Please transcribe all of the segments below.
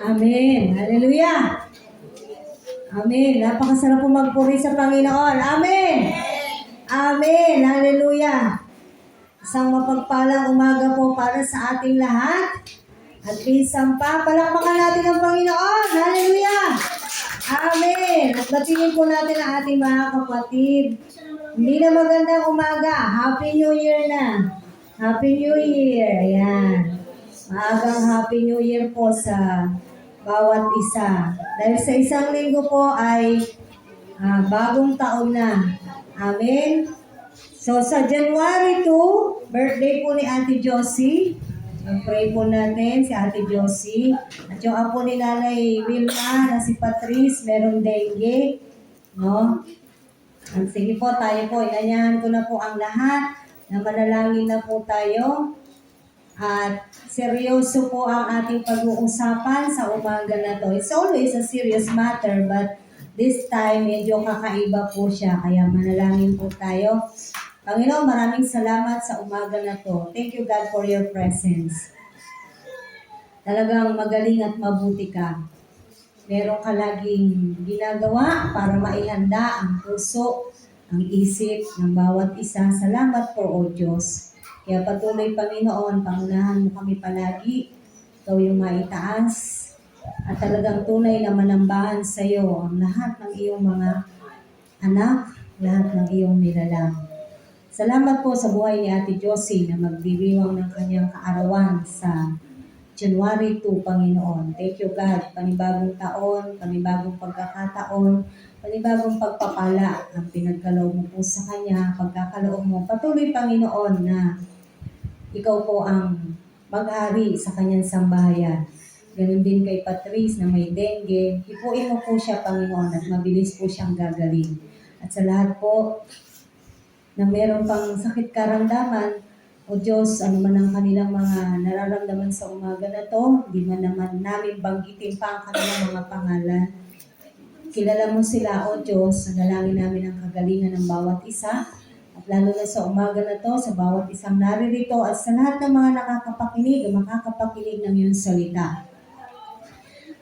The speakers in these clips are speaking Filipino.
Amen. Hallelujah. Amen. Napakasarap po magpuri sa Panginoon. Amen. Amen. Hallelujah. Isang mapagpalang umaga po para sa ating lahat. At minsan pa, palakpakan natin ang Panginoon. Hallelujah. Amen. At batingin po natin ang ating mga kapatid. Hindi na magandang umaga. Happy New Year na. Happy New Year. Ayan. Maagang Happy New Year po sa bawat isa. Dahil sa isang linggo po ay bagong taon na. Amen. So sa January 2, birthday po ni Ate Josie. Mag-pray po natin si Ate Josie. At yung apo ni Nanay Wilma na si Patrice, merong dengue. No? At sige po, tayo po. Inanyahan ko na po ang lahat na manalangin na po tayo. At seryoso po ang ating pag-uusapan sa umaga na to. It's always a serious matter, but this time medyo kakaiba po siya. Kaya manalangin po tayo. Panginoon, maraming salamat sa umaga na to. Thank you, God, for your presence. Talagang magaling at mabuti ka. Meron ka laging ginagawa para maihanda ang puso, ang isip ng bawat isa. Salamat po, O Diyos. Kaya patuloy, Panginoon, pangunahan mo kami palagi. Ikaw yung maitaas. At talagang tunay na manambahan sa iyo ang lahat ng iyong mga anak, lahat ng iyong nilalang. Salamat po sa buhay ni Ate Josie na magdiriwang ng kanyang kaarawan sa January 2, Panginoon. Thank you, God. Panibagong taon, panibagong pagkakataon, panibagong pagpapala ang pinagkaloob mo po sa kanya, pagkakaloob mo. Patuloy, Panginoon, na ikaw po ang mag-ari sa kanyang sambahayan. Ganun din kay Patrice na may dengue. Hipuin mo po siya, Panginoon, at mabilis po siyang gagaling. At sa lahat po na meron pang sakit karamdaman, o Diyos, ano man ang kanilang mga nararamdaman sa umaga na to, di man naman namin banggitin pa ang kanilang mga pangalan. Kilala mo sila, o Diyos, nanalangin namin ang kagalingan ng bawat isa, at lalo na sa umaga na to, sa bawat isang naririto, at sa lahat ng mga makakapakinig ng iyong salita.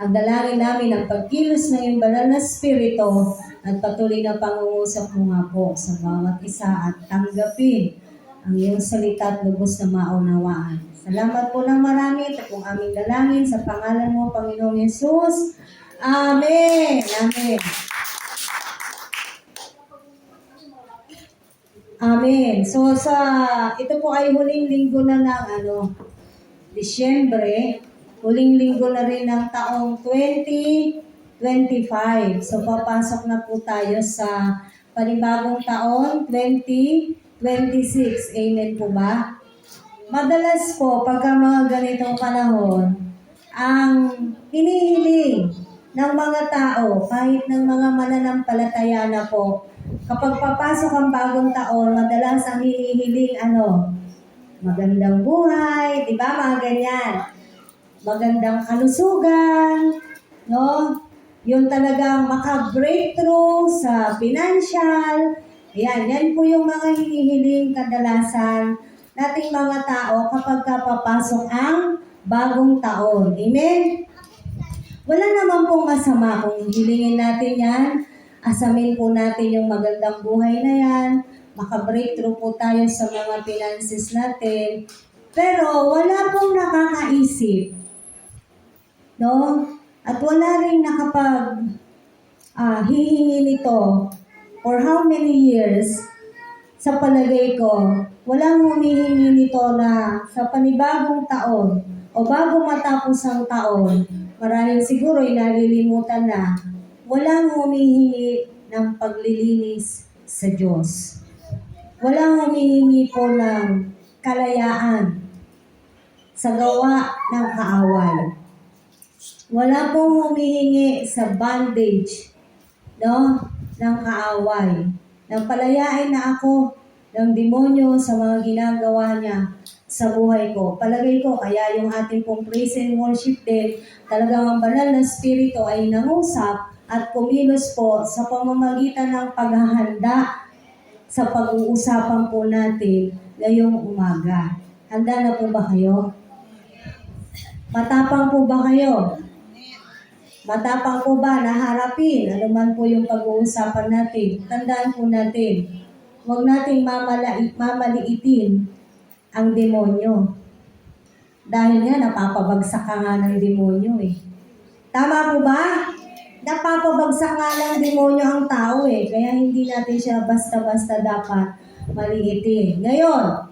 Ang dalangin namin ang pagkilos ng iyong banal na spirito at patuloy na pangungusap mo nga po sa bawat isa at tanggapin ang iyong salita at lubos na maunawaan. Salamat po ng marami. Ito pong aming dalangin sa pangalan mo, Panginoong Yesus. Amen. Amen. Amen. So ito po ay huling linggo na ng Disyembre. Huling linggo na rin ng taong 2025. So, papasok na po tayo sa panibagong taon, 2026. Amen po ba? Madalas po, pagka mga ganitong panahon, ang hinihiling ng mga tao, kahit ng mga mananampalataya na po, kapag papasok ang bagong taon, madalas ang hinihiling, magandang buhay, di ba, mga ganyan. Magandang kalusugan, no? Yung talagang maka-breakthrough sa financial. Yan po yung mga hinihiling kadalasan nating mga tao kapag papasok ang bagong taon. Amen? Wala naman pong masama kung hilingin natin yan. Asamin po natin yung magandang buhay na yan. Maka-breakthrough po tayo sa mga finances natin. Pero wala pong nakakaisip. No? At wala rin hihingi nito for how many years sa palagay ko, walang humihingi nito na sa panibagong taon o bago matapos ang taon, maraming siguro ay nalilimutan na walang humihingi ng paglilinis sa Diyos. Walang humihingi po ng kalayaan sa gawa ng kaaway. Wala pong humihingi sa bondage, ng kaaway. Nang palayain na ako ng demonyo sa mga ginagawa niya sa buhay ko. Palagay ko, kaya yung ating pong praise and worship din, talagang ang banal na spirito ay nangusap at kumilos po sa pamamagitan ng paghahanda sa pag-uusapan po natin ngayong umaga. Handa na po ba kayo? Matapang po ba kayo? Matapang po ba na harapin? Ano man po yung pag-uusapan natin? Tandaan po natin, huwag nating mamaliitin ang demonyo. Dahil nga, napapabagsak ka nga ng demonyo eh. Tama po ba? Napapabagsak nga ng demonyo ang tao eh. Kaya hindi natin siya basta-basta dapat maliitin. Ngayon,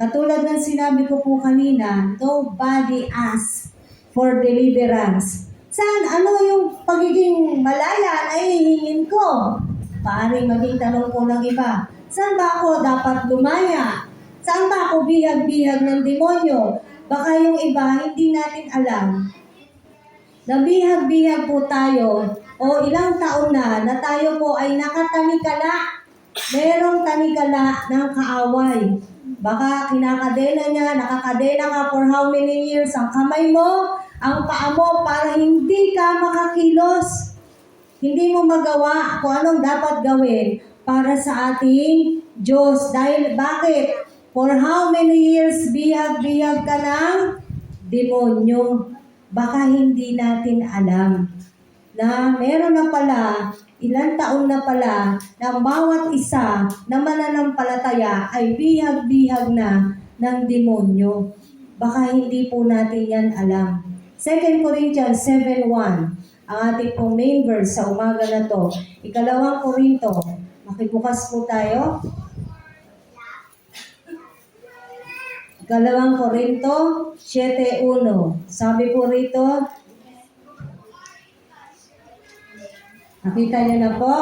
katulad ng sinabi ko po kanina, nobody asks for deliverance. Saan? Ano yung pagiging malaya na hihingin ko? Paring maging tanong po ng iba. Saan ba ako dapat lumaya? Saan ba ako bihag-bihag ng demonyo? Baka yung iba hindi natin alam. Nabihag-bihag po tayo o ilang taon na tayo po ay nakatanikala. Merong tanikala ng kaaway. Baka kinakadena niya, nakakadena ka for how many years ang kamay mo, ang paa mo para hindi ka makakilos. Hindi mo magawa kung anong dapat gawin para sa ating Diyos. Dahil bakit? For how many years bihag-bihag ka ng demonyo? Baka hindi natin alam na meron na pala, ilang taon na pala, na bawat isa na mananampalataya ay bihag-bihag na ng demonyo. Baka hindi po natin yan alam. 2 Corinthians 7:1, ang ating pong main verse sa umaga na to. 2 Korinto, makibukas po tayo. 2 Korinto 7:1. Sabi po rito, nakita niyo na po?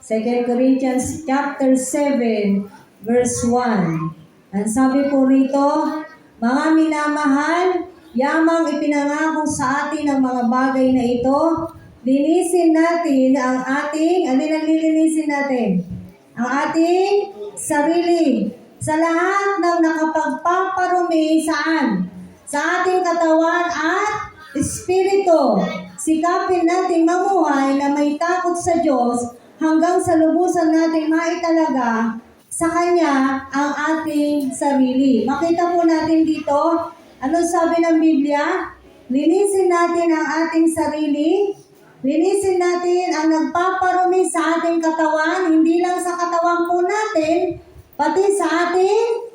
2 Corinthians chapter 7, verse 1. Ang sabi po rito, mga minamahal, yamang ipinangako sa atin ang mga bagay na ito, linisin natin ang ating, alin ang lilinisin natin? Ang ating sarili. Sa lahat ng nakapagpaparumi saan? Sa ating katawan at espiritu. Sikapin natin mamuhay na may takot sa Diyos hanggang sa lubusan natin maitalaga sa Kanya ang ating sarili. Makita po natin dito, ano sabi ng Biblia? Linisin natin ang ating sarili. Linisin natin ang nagpaparumi sa ating katawan, hindi lang sa katawan po natin, pati sa ating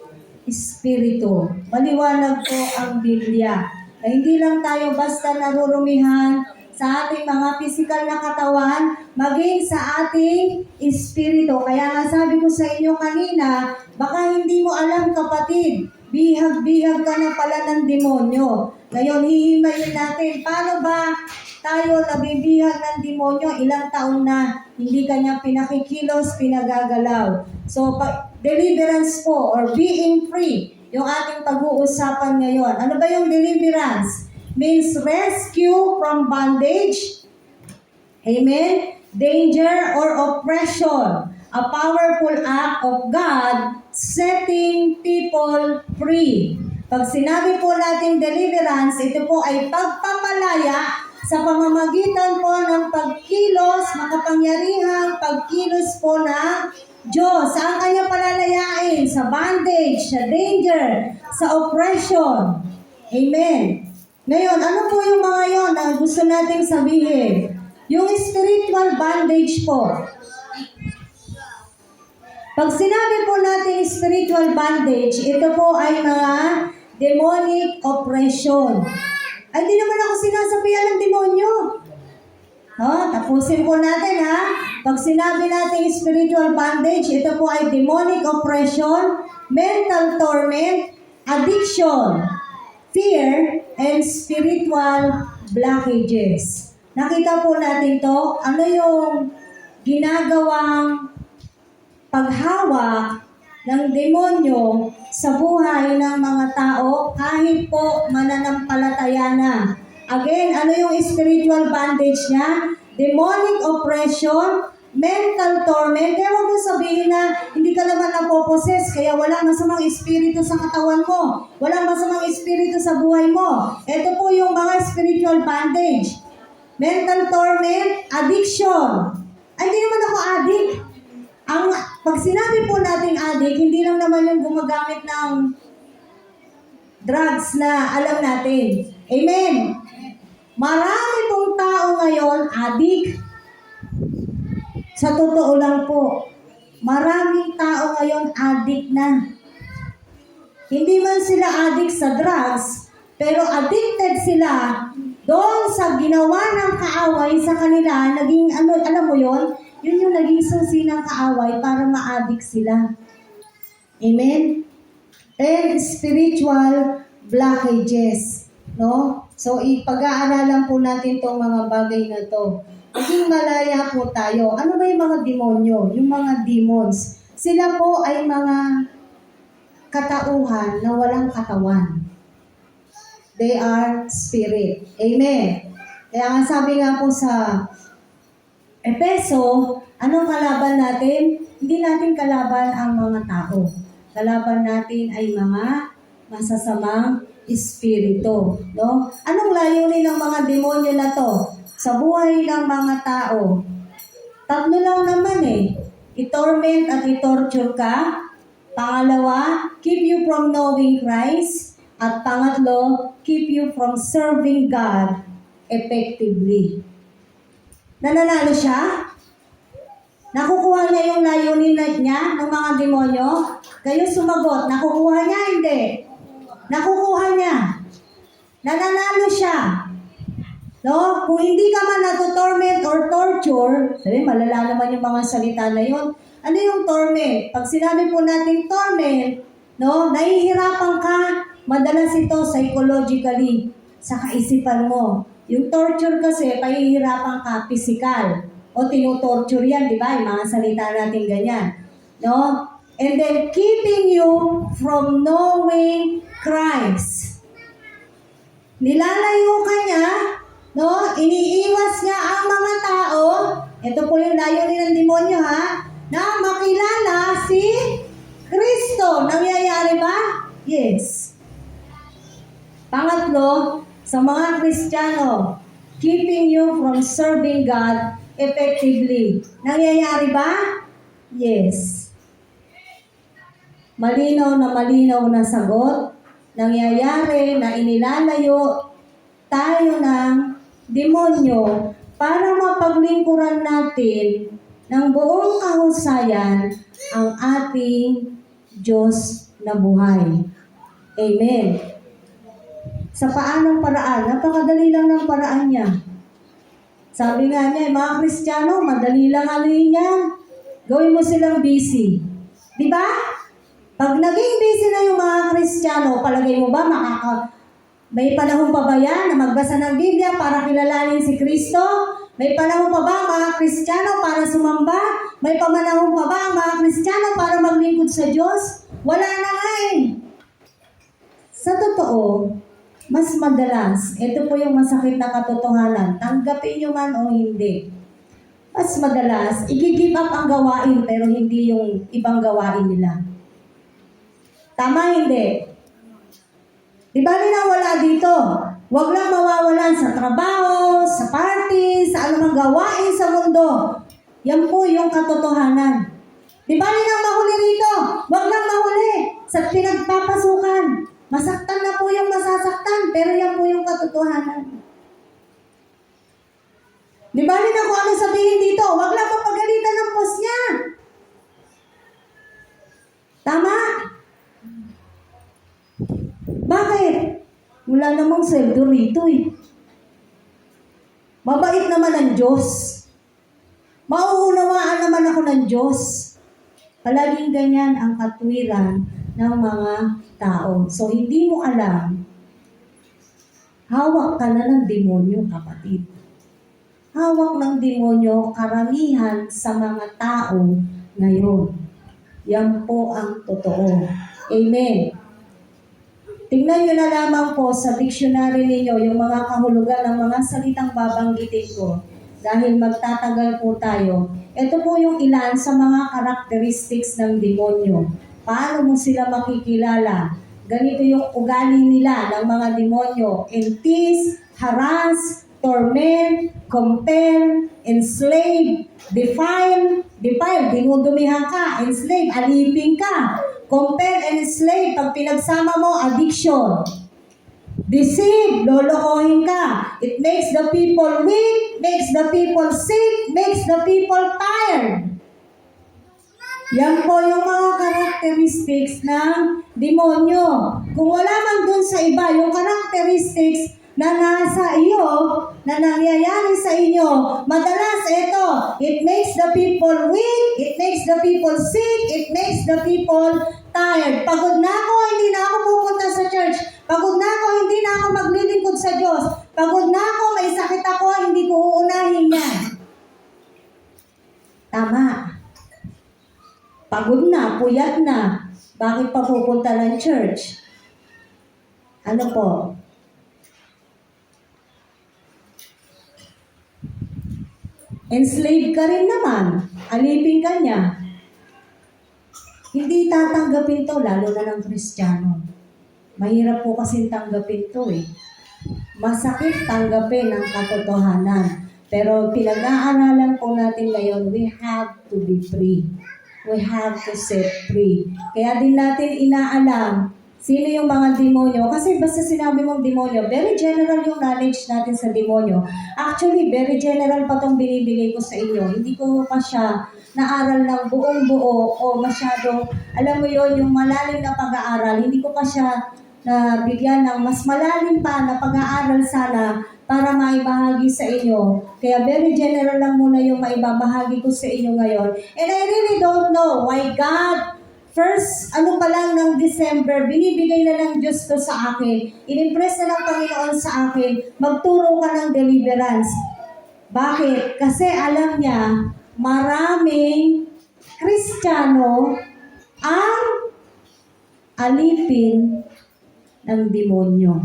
espiritu. Maliwanag po ang Biblia. Na hindi lang tayo basta narurumihan sa ating mga pisikal na katawan, maging sa ating espiritu. Kaya nga sabi ko sa inyo kanina, baka hindi mo alam kapatid, bihag-bihag ka na pala ng demonyo. Ngayon, hihimayin natin, paano ba tayo nabibihag ng demonyo? Ilang taon na hindi kanya pinakikilos, pinagagalaw. So, deliverance po or being free, yung ating pag-uusapan ngayon. Ano ba yung deliverance? Means rescue from bondage, amen, danger or oppression. A powerful act of God setting people free. Pag sinabi po natin deliverance, ito po ay pagpapalaya sa pamamagitan po ng pagkilos, makapangyarihang pagkilos po ng Diyos. Saan kanya palalayain? Sa bondage, sa danger, sa oppression. Amen. Ngayon, ano po yung mga yon na gusto nating sabihin? Yung spiritual bondage po. Pag sinabi po natin spiritual bondage, ito po ay mga demonic oppression. Ay, di naman ako sinasabihan ng demonyo. Tapusin po natin ha. Pag sinabi natin spiritual bondage, ito po ay demonic oppression, mental torment, addiction, fear, and spiritual blockages. Nakita po natin to, ano yung ginagawang paghawak ng demonyo sa buhay ng mga tao kahit po mananampalataya na. Again, ano yung spiritual bondage niya? Demonic oppression, mental torment. Kaya huwag mo sabihin na hindi ka naman napoposes, kaya walang masamang espiritu sa katawan mo. Walang masamang espiritu sa buhay mo. Ito po yung mga spiritual bondage. Mental torment, addiction. Ay, hindi naman ako addict. Pag sinabi po natin addict, hindi lang naman yung gumagamit ng drugs na alam natin. Amen. Marami pong tao ngayon adik. Sa totoo lang po, maraming tao ngayon adik na. Hindi man sila adik sa drugs, pero addicted sila doon sa ginawa ng kaaway sa kanila. Naging alam mo yon? Yun yung naging susi ng kaaway para ma-addict sila. Amen? 10 spiritual blockages. No? So, ipag-aaralan po natin itong mga bagay na to. Maging malaya po tayo. Ano ba yung mga demonyo? Yung mga demons. Sila po ay mga katauhan na walang katawan. They are spirit. Amen. Kaya nga sabi nga po sa Efeso, anong kalaban natin? Hindi natin kalaban ang mga tao. Kalaban natin ay mga masasamang espiritu. No? Anong layunin ng mga demonyo na to sa buhay ng mga tao? Tatlo lang naman I-torment at i-torture ka. Pangalawa, keep you from knowing Christ. At pangatlo, keep you from serving God effectively. Nananalo siya? Nakukuha niya yung layunin niya ng mga demonyo? Kayo sumagot, nakukuha niya? Hindi. Nakukuha niya. Nananalo siya. No? Kung hindi ka man natotorment or torture, sabi, malala naman yung mga salita na yun. Ano yung torment? Pag sinabi po natin torment, no, nahihirapan ka, madalas ito psychologically, sa kaisipan mo. Yung torture kasi, pahihirapan ka physical. O tinutorture yan, di ba? Yung mga salita natin ganyan. No? And then, keeping you from knowing Christ. Nilalayo ka niya, no? Iniiwas niya ang mga tao. Ito po yung layunin ng demonyo, ha? Na makilala si Kristo. Nangyayari ba? Yes. Pangatlo, sa mga Kristiyano, keeping you from serving God effectively. Nangyayari ba? Yes. Malinaw na sagot. Nangyayari na inilalayo tayo ng demonyo para mapaglingkuran natin ng buong kahusayan ang ating Diyos na buhay. Amen. Sa paanong paraan? Napakadali lang ng paraan niya. Sabi nga niya, mga Kristiyano, madali lang alihin yan. Gawin mo silang busy. Di ba? Pag naging busy na yung mga Kristiyano, palagay mo ba may panahon pa ba yan na magbasa ng Biblia para kilalanin si Kristo? May panahon pa ba ang mga Kristiyano para sumamba? May pamanahon pa ba ang mga Kristiyano para maglingkod sa Diyos? Wala na nga Sa totoo, mas madalas, ito po yung masakit na katotohanan, tanggapin nyo man o hindi. Mas madalas, i-give up ang gawain pero hindi yung ibang gawain nila. Tama, hindi? Di ba wala dito? Huwag lang mawawalan sa trabaho, sa party, sa anumang gawain sa mundo. Yan po yung katotohanan. Di ba mahuli rito? Huwag lang mahuli sa pinagpapasukan. Masaktan na po yung masasaktan, pero yan po yung katotohanan. Di ba kung ano sabihin dito? Huwag lang mapagalitan ng boss niya. Tama? Bakit? Wala namang sweldo rito Mabait naman ang Diyos. Mauunawaan naman ako ng Diyos. Palaging ganyan ang katwiran ng mga tao. So, hindi mo alam, hawak ka na ng demonyo, kapatid. Hawak ng demonyo, karamihan sa mga tao ngayon. Yan po ang totoo. Amen. Tingnan nyo na lamang po sa dictionary ninyo yung mga kahulugan ng mga salitang babanggitin ko. Dahil magtatagal po tayo. Ito po yung ilan sa mga characteristics ng demonyo. Paano mo sila makikilala? Ganito yung ugali nila ng mga demonyo. Entice, harass, torment, compel, enslave, defile, dinudumihan ka, enslave, alipin ka, compel and enslave, pag pinagsama mo, addiction. deceive, lolokohin ka. It makes the people weak, makes the people sick, makes the people tired. Yan po yung mga characteristics ng demonyo. Kung wala man dun sa iba, yung characteristics na nasa iyo, na nangyayari sa inyo, madalas ito, it makes the people weak, it makes the people sick, it makes the people tired. Pagod na ako, hindi na ako pupunta sa church. Pagod na ako, hindi na ako maglilingkod sa Diyos. Pagod na ako, may sakit ako, hindi ko uunahin yan. Tama. Pagod na, puyat na. Bakit pa pupunta ng church? Ano po? Enslaved ka rin naman. Alipin ka niya. Hindi tatanggapin to, lalo na ng Kristiyano. Mahirap po kasi tanggapin to eh. Masakit tanggapin ang katotohanan. Pero pinag-aaralan po natin ngayon, we have to be free. We have to set free. Kaya din natin inaalam sino yung mga demonyo. Kasi basta sinabi mong demonyo, very general yung knowledge natin sa demonyo. Actually, very general pa itong binibigay ko sa inyo. Hindi ko pa siya naaral ng buong buo o masyado, alam mo yon yung malalim na pag-aaral. Hindi ko pa siya bigyan ng mas malalim pa na pag-aaral sana para maibahagi sa inyo. Kaya very general lang muna yung maibabahagi ko sa inyo ngayon. And I really don't know why God, first, pa lang ng December, binibigay na ng Diyos to sa akin. Inimpress na ng Panginoon sa akin, magturo ka ng deliverance. Bakit? Kasi alam niya, maraming Kristiyano ang alipin ng demonyo.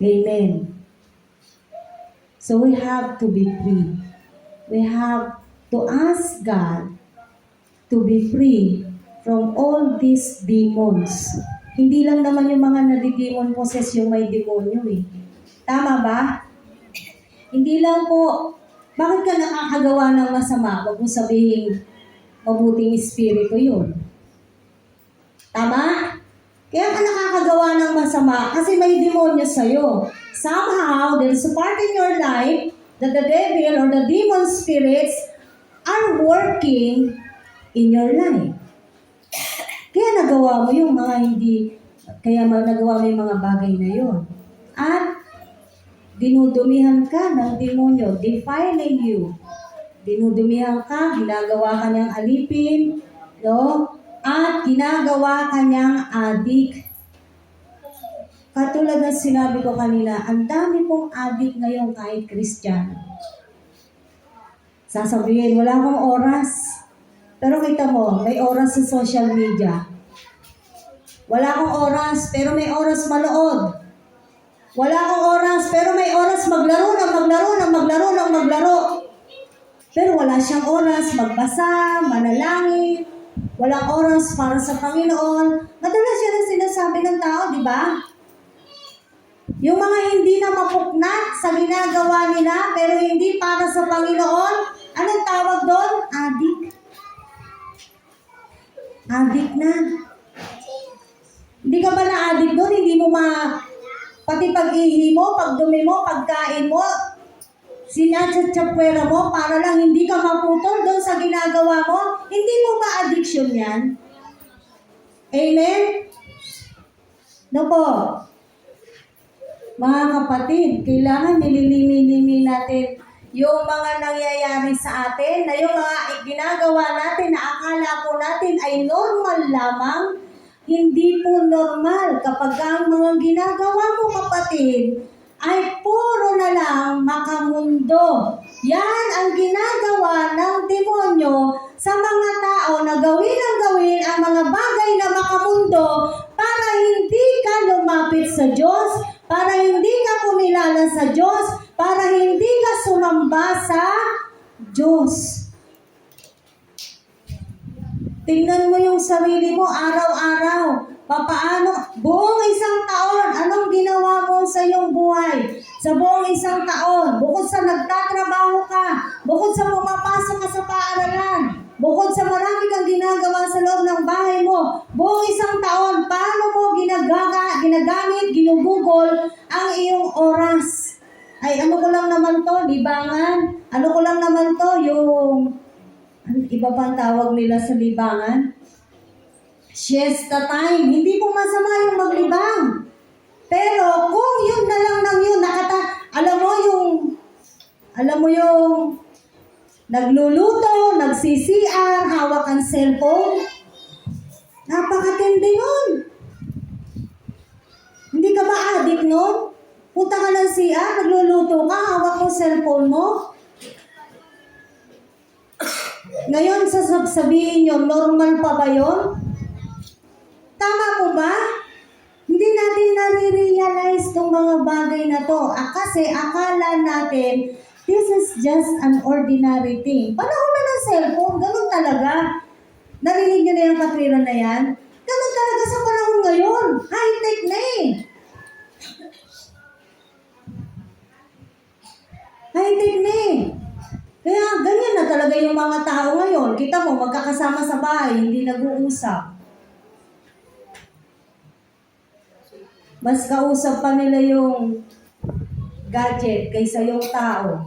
Amen. So we have to be free. We have to ask God to be free from all these demons. Hindi lang naman yung mga nadidemon possess yung may demonyo eh. Tama ba? Hindi lang po, bakit ka nakakagawa ng masama? Huwag mo sabihin, mabuting espiritu yun. Tama? Kaya ka nakakagawa ng masama kasi may demonyo sa'yo. Somehow, there is a part in your life that the devil or the demon spirits are working in your life. Kaya nagawa mo yung mga nagawa mo yung mga bagay na yun. At dinudumihan ka ng demonyo, defiling you. Dinudumihan ka, ginagawa ka niyang alipin, no? At ginagawa ka niyang adik. Katulad ng sinabi ko kanina, ang dami pong adik ngayon kahit Kristiyano. Sasabihin, wala akong oras. Pero kita mo, may oras sa social media. Wala akong oras, pero may oras manood. Wala akong oras, pero may oras maglaro. Pero wala siyang oras magbasa, manalangin. Walang oras para sa Panginoon. Madalas yan ang sinasabi ng tao, di ba? Yung mga hindi na mapuknat sa ginagawa nila, pero hindi para sa Panginoon, anong tawag doon? Adik. Adik na. Hindi ka ba na-adik doon? Hindi mo pati pag-ihi mo, pagdumi mo, pagkain mo, sinatsatsapwera mo para lang hindi ka maputol doon sa ginagawa mo. Hindi mo ba addiction yan? Amen? No po. Mga kapatid, kailangan nililimi-limi natin yung mga nangyayari sa atin, na yung mga ginagawa natin na akala po natin ay normal lamang. Hindi po normal kapag ang mga ginagawa mo, kapatid, ay puro na lang makamundo. Yan ang ginagawa ng demonyo sa mga tao na gawin ang mga bagay na makamundo para hindi ka lumapit sa Diyos, para hindi ka kumilala sa Diyos, para hindi ka sumamba sa Diyos. Tingnan mo yung sarili mo araw-araw. Papaano? Buong isang taon, anong ginawa mo sa iyong buhay? Sa buong isang taon, bukod sa nagtatrabaho ka, bukod sa pumapasok ka sa paaralan, bukod sa marami kang ginagawa sa loob ng bahay mo, buong isang taon, ay ano ko lang naman to, libangan. Ano ko lang naman to, yung, iba pang tawag nila sa libangan? Siesta time. Hindi po masama yung maglibang. Pero kung yun na lang ng yun, alam mo yung, nagluluto, nagsisiar, hawak ang cellphone, napakatindi nun. Hindi ka ba addict nun? Punta ka ng CR, nagluluto ka, hawak mo cellphone mo. Ngayon, sasabihin nyo, normal pa ba yun? Tama po ba? Hindi natin nare-realize itong mga bagay na to. Kasi akala natin, this is just an ordinary thing. Panahon na ng cellphone, ganun talaga. Narinig nyo na yung katwiran na yan? Ganun talaga sa panahon ngayon. High-tech na eh. High-tech na eh. Kaya ganyan na talaga yung mga tao ngayon. Kita mo, magkakasama sa bahay, hindi nag-uusap. Mas kausap pa nila yung gadget kaysa yung tao.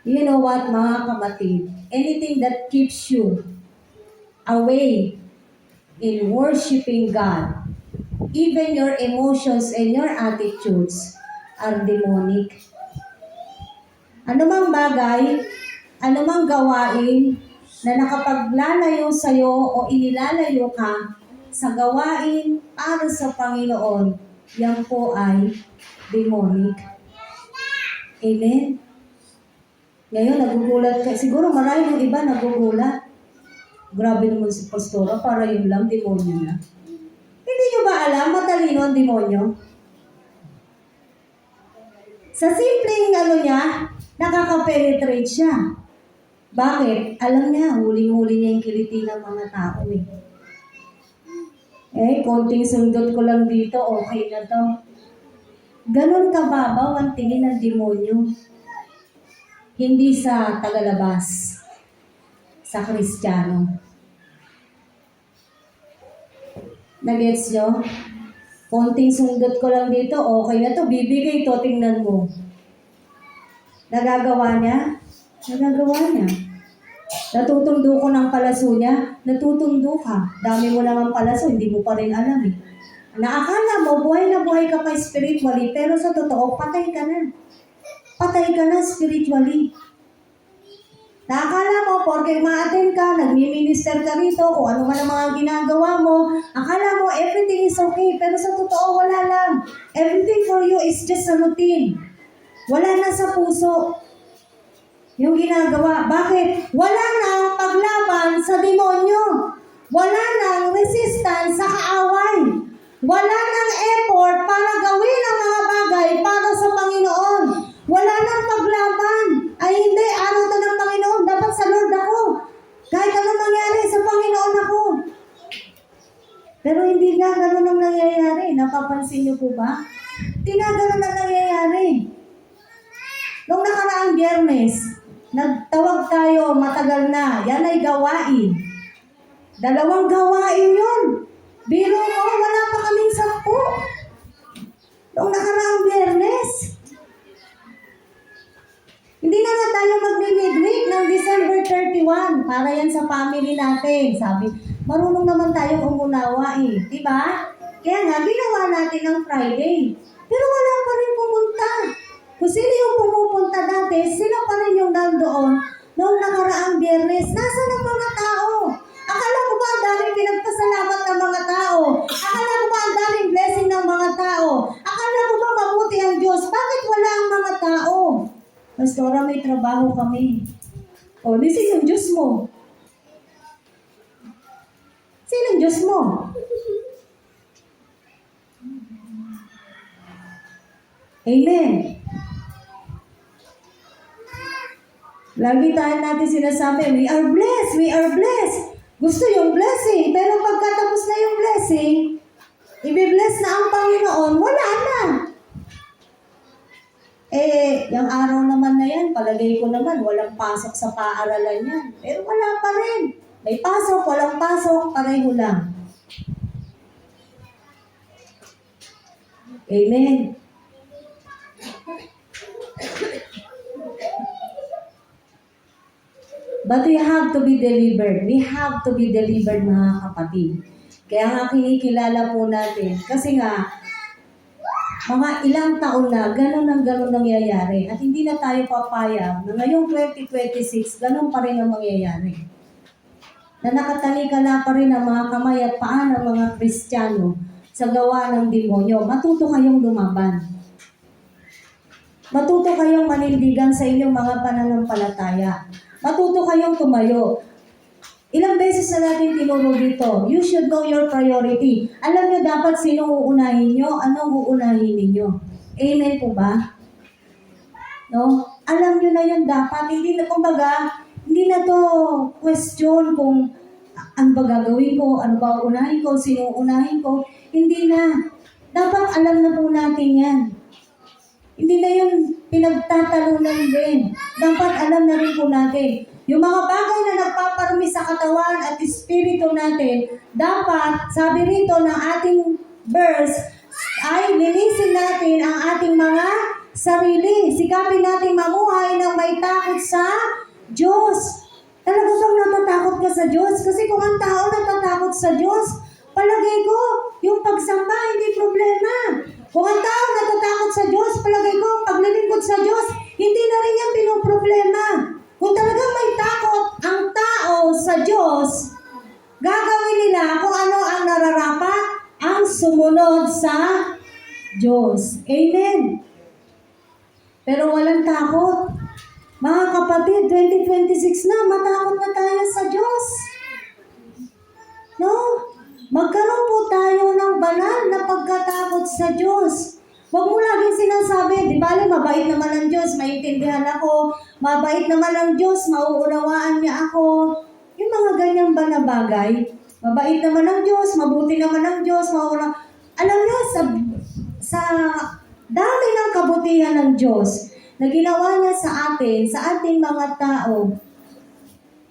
You know what, mga kapatid? Anything that keeps you away in worshiping God, even your emotions and your attitudes are demonic. Anumang bagay, anumang gawain na nakapaglalayo sa'yo o inilalayo ka sa gawain para sa Panginoon, yan po ay demonic. Amen? Ngayon, nagugulat ka. Siguro maraming iba nagugulat. Grabe naman si Pastora, para yun lang, demonyo na. Hindi nyo ba alam, matalino ang demonyo? Sa simpleng niya, nakaka-penetrate siya. Bakit? Alam niya, huling-huli niya yung kiliti ng mga tao eh. Konting sundot ko lang dito, okay na to. Ganon kababaw ang tingin ng demonyo. Hindi sa tagalabas, sa Kristiyano. Nagets nyo? Konting sundot ko lang dito, okay na to, bibigay to, tingnan mo. Nagagawa niya? Nagagawa niya. Natutundo ko ng palaso niya? Natutundo ka. Dami mo naman palaso, hindi mo pa rin alam eh. Naakala mo, buhay na buhay ka pa spiritually, pero sa totoo, patay ka na. Patay ka na spiritually. Naakala mo, porque ma-attend ka, nagmi-minister ka rito, kung ano man ang mga ginagawa mo, akala mo, everything is okay, pero sa totoo, wala lang. Everything for you is just a routine. Wala na sa puso yung ginagawa. Bakit? Wala nang paglaban sa demonyo. Wala nang resistance sa kaaway. Wala nang effort para gawin ang mga bagay para sa Panginoon. Wala nang paglaban. Ay hindi, araw to ng Panginoon. Dapat sa Lord ako. Kahit anong mangyari, sa Panginoon ako. Pero hindi nga ganun ang nangyayari. Napapansin niyo po ba? Hindi nga ganun ang nangyayari. Nung nakaraang Biyernes, nagtawag tayo, matagal na. Yan ay gawain. 2 gawain yun. Biro mo, wala pa kaming 10. Nung nakaraang Biyernes. Hindi na nga tayo magmi-midweek ng December 31. Para yan sa family natin. Sabi, marunong naman tayong umunawa eh. Diba? Kaya nga, ginawa natin ng Friday. Pero wala pa rin pumunta. Kung sino yung pumupunta dati, sila pa rin yung nandoon noong nakaraang Biyernes. Nasaan ang mga tao? Akala ko ba ang daming pinagpasalamat ng mga tao? Akala ko ba ang daming blessing ng mga tao? Akala ko ba mabuti ang Diyos? Bakit wala ang mga tao? Pastora, may trabaho kami. O, this is yung Diyos mo. Sino ang Diyos mo? Amen. Lagi tayo natin sinasabi, we are blessed, we are blessed. Gusto yung blessing, pero pagkatapos na yung blessing, ibibless na ang Panginoon, wala na. Yung araw naman na yan, palagay ko naman, walang pasok sa paaralan yan. Pero wala pa rin. May pasok, walang pasok, pareho lang. Amen. But we have to be delivered. We have to be delivered, mga kapatid. Kaya nga kinikilala po natin. Kasi nga, mga ilang taon na, ganun ang ganun nangyayari. At hindi na tayo papayag na ngayong 2026, ganun pa rin ang mangyayari. Na nakatalikala pa rin ang mga kamay at paa ng mga Kristiyano sa gawa ng demonyo. Matuto kayong lumaban. Matuto kayong manindigan sa inyong mga pananampalataya. Matuto kayong tumayo. Ilang beses na natin tinuro dito, you should know your priority. Alam nyo dapat sino uunahin nyo, anong uunahin ninyo. Amen po ba? No? Alam nyo na yun dapat. Hindi na, kumbaga, hindi na to question kung ano ba gagawin ko, ano ba uunahin ko, sino uunahin ko. Hindi na. Dapat alam na po natin yan. Hindi na yun pinagtatalunan din. Dapat alam na rin po natin. Yung mga bagay na nagpaparami sa katawan at espiritu natin, dapat, sabi rito ng ating verse, ay linisin natin ang ating mga sarili. Sikapin natin mamuhay ng may takot sa Diyos. Talaga bang natatakot ka sa Diyos? Kasi kung ang tao natatakot sa Diyos, palagay ko, yung pagsamba hindi problema. Kung ang tao natatakot sa Diyos, palagay ko, ang paglilingkod sa Diyos, hindi na rin yan pinoproblema. Kung talagang may takot ang tao sa Diyos, gagawin nila kung ano ang nararapat, ang sumunod sa Diyos. Amen. Pero walang takot. Mga kapatid, 2026 na, matakot na tayo sa Diyos. No? Magkaroon po tayo ng banal na pagkatakot sa Diyos. Huwag mo laging sinasabi, di ba, mabait naman ang Diyos, maintindihan ako, mabait naman ang Diyos, mauunawaan niya ako. Yung mga ganyan ba na bagay, mabait naman ang Diyos, mabuti naman ang Diyos, alam niyo, sa dami ng kabutihan ng Diyos, na ginawa niya sa atin, sa ating mga tao,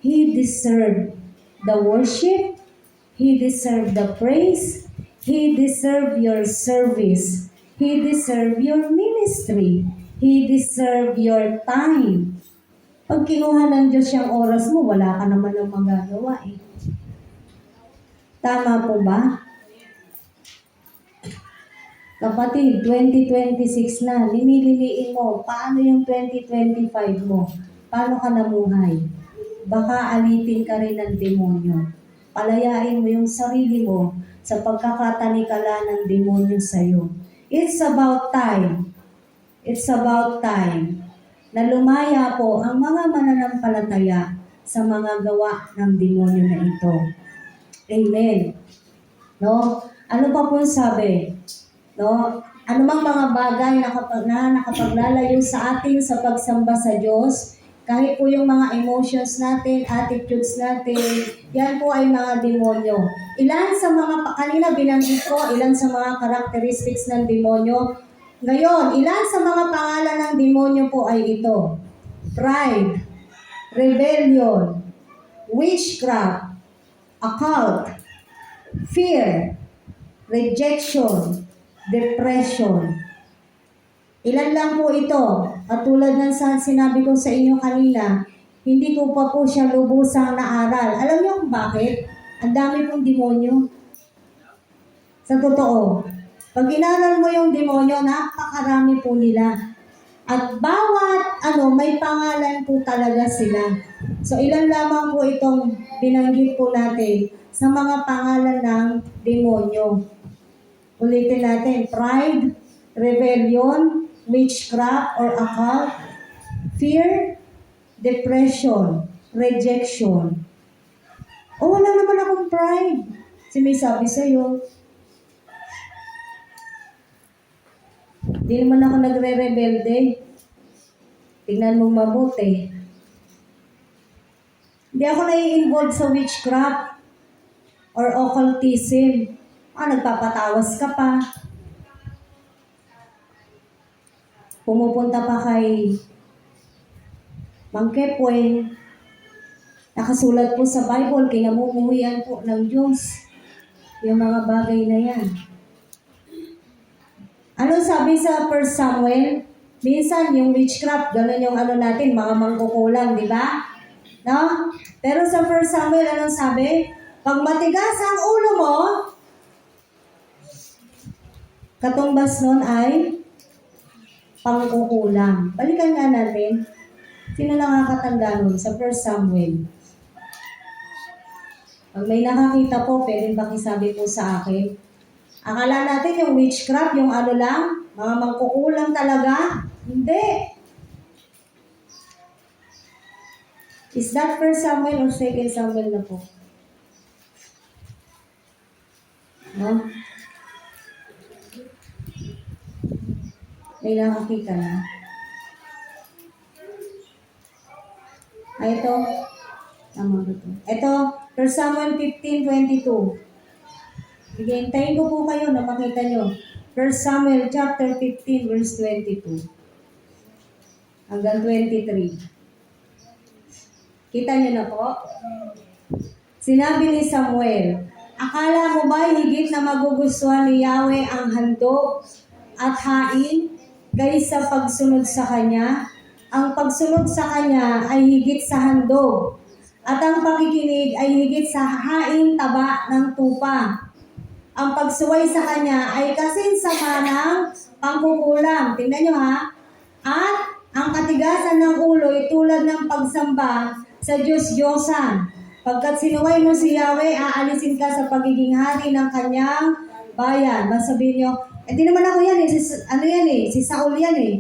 He deserved the worship, He deserved the praise, He deserved your service, He deserved your ministry, He deserved your time. Pag kinuha ng Diyos yung oras mo, wala ka naman ng magagawa eh. Tama po ba? Kapatid, 2026 na, linililiin mo, paano yung 2025 mo? Paano ka namuhay? Baka alitin ka rin ng demonyo. Palayain mo yung sarili mo sa pagkakatanikala ng demonyo sa'yo. It's about time. It's about time na lumaya po ang mga mananampalataya sa mga gawa ng demonyo na ito. Amen. No? Ano pa po sabi? No? Ano mang mga bagay na nakapaglalayo sa atin sa pagsamba sa Diyos, kahit po yung mga emotions natin, attitudes natin, yan po ay mga demonyo. Ilan sa mga, kanina binanggit ko, ilan sa mga characteristics ng demonyo. Ngayon, ilan sa mga pangalan ng demonyo po ay ito: pride, rebellion, witchcraft, occult, fear, rejection, depression. Ilan lang po ito. At tulad ng sinabi ko sa inyo kanina, hindi ko pa po siya lubusang naaral. Alam niyo kung bakit? Ang dami pong demonyo. Sa totoo, pag inaral mo yung demonyo, napakarami po nila. At bawat may pangalan po talaga sila. So ilan lamang po itong binanggit po natin sa mga pangalan ng demonyo. Ulitin natin: pride, rebellion, witchcraft or occult, fear, depression, rejection. O wala naman akong pride. May sabi sa'yo, di naman ako nagre-rebelde. Tingnan mo mabuti. Hindi ako nai-involve sa witchcraft or occultism. Nagpapatawas ka pa. Pumupunta pa kay Mang Kepoy. Nakasulat po sa Bible, kinamumuhian po ng Diyos yung mga bagay na yan. Ano sabi sa 1 Samuel Minsan, yung witchcraft, ganun yung ano natin, mga mangkukulam, di ba? No? Pero sa 1 Samuel, anong sabi? Pag matigas ang ulo mo, katumbas nun ay pangkukulam. Balikan nga natin. Sino nakakatanda nun sa 1 Samuel? Pag may nakakita po, pwedeng pakisabi po sa akin. Akala natin yung witchcraft, yung ano lang, mga mangkukulam talaga. Hindi. Is that 1 Samuel or 2 Samuel na po? No? May nakakita na. Ito. Tama ba ito? Ito, 1 Samuel 15:22. Sige, hintayin ko po kayo na makita nyo. 1 Samuel chapter 15 verse 22 hanggang 23. Kita nyo na po? Sinabi ni Samuel, akala mo ba higit na magugustuhan ni Yahweh ang handog at hain kaysa pagsunod sa Kanya? Ang pagsunod sa Kanya ay higit sa handog at ang pakikinig ay higit sa hain taba ng tupa. Ang pagsuway sa Kanya ay kasinsama ng pangkukulam. Tingnan nyo ha. At ang katigasan ng ulo ay tulad ng pagsamba sa Diyos-Diyosan. Pagkat sinuway mo si Yahweh, aalisin ka sa pagiging hari ng Kanyang bayan. Sabihin nyo, di naman ako yan eh. Si Saul yan eh.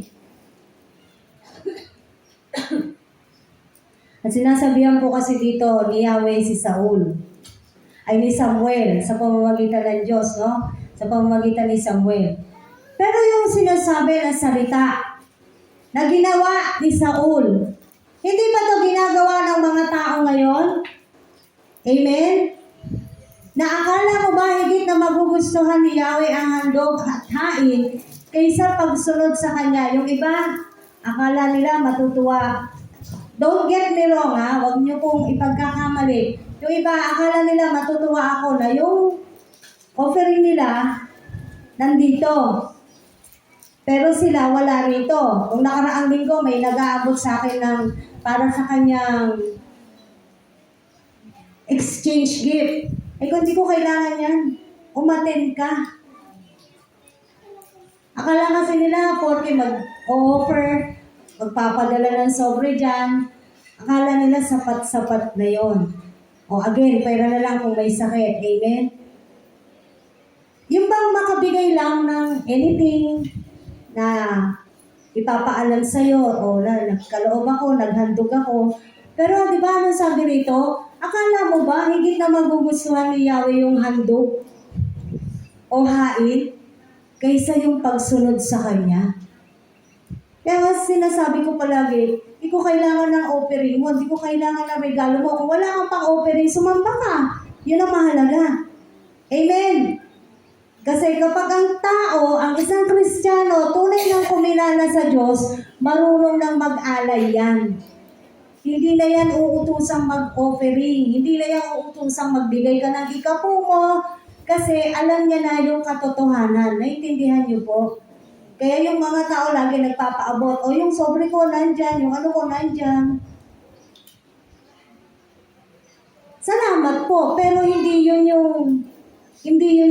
At sinasabihan po kasi dito ni Yahweh si Saul. Ay ni Samuel, sa pamamagitan ng Diyos, no? Sa pamamagitan ni Samuel. Pero yung sinasabi na salita na ginawa ni Saul, hindi ba ito ginagawa ng mga tao ngayon? Amen? Na akala mo ba higit na magugustuhan ni Yahweh ang handog at hain kaysa pagsunod sa Kanya? Yung iba, akala nila matutuwa. Don't get me wrong ha, huwag niyo pong ipagkakamali. Yung iba, akala nila matutuwa ako na yung offering nila nandito. Pero sila wala rito. Kung nakaraang linggo, may nag-aabot sa akin ng para sa kanyang exchange gift. Eh kung di ko kailangan yan, umattend ka. Akala kasi nila, porque mag-offer, magpapadala ng sobre dyan, akala nila sapat-sapat na yon. O again, pera na lang kung may sakit. Amen? Yung bang makabigay lang ng anything na ipapaalam sa'yo, o nagkaloob ako, naghandog ako. Pero di ba anong sabi rito? Akala mo ba higit na magugustuhan ni Yahweh yung handog o hain kaysa yung pagsunod sa Kanya? Kaya sinasabi ko palagi, di ko kailangan ng offering mo, di ko kailangan ng regalo mo. Kung wala kang pang-offering, sumamba ka. Yun ang mahalaga. Amen. Kasi kapag ang tao, ang isang Kristiyano, tunay ng kumilala sa Diyos, marunong nang mag-alay yan. Hindi na yan uutusang mag-offering. Hindi na yan uutusang magbigay ka ng ikapu mo. Kasi alam niya na yung katotohanan. Naintindihan niyo po? Kaya yung mga tao lagi nagpapaabot, o yung sobre ko nandyan, yung ano ko nandyan. Salamat po, pero hindi yun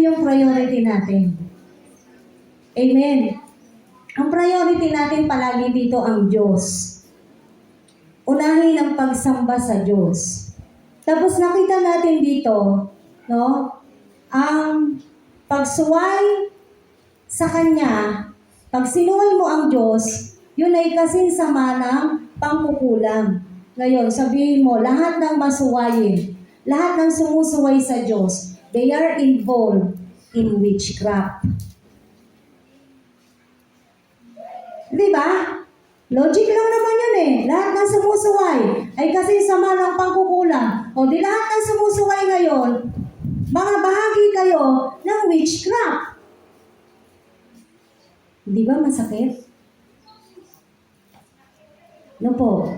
yung priority natin. Amen. Ang priority natin palagi dito ang Diyos. Unahin ang pagsamba sa Diyos. Tapos nakita natin dito, no, ang pagsuway sa Kanya. Pag sinuway mo ang Diyos, yun ay kasinsama ng pangkukulam. Ngayon, sabihin mo, lahat ng masuwayin, lahat ng sumusuway sa Diyos, they are involved in witchcraft. Di ba? Logic lang naman yun eh. Lahat ng sumusuway ay kasinsama ng pangkukulam. O di lahat ng sumusuway ngayon, mga bahagi kayo ng witchcraft. Di ba masakit? No po.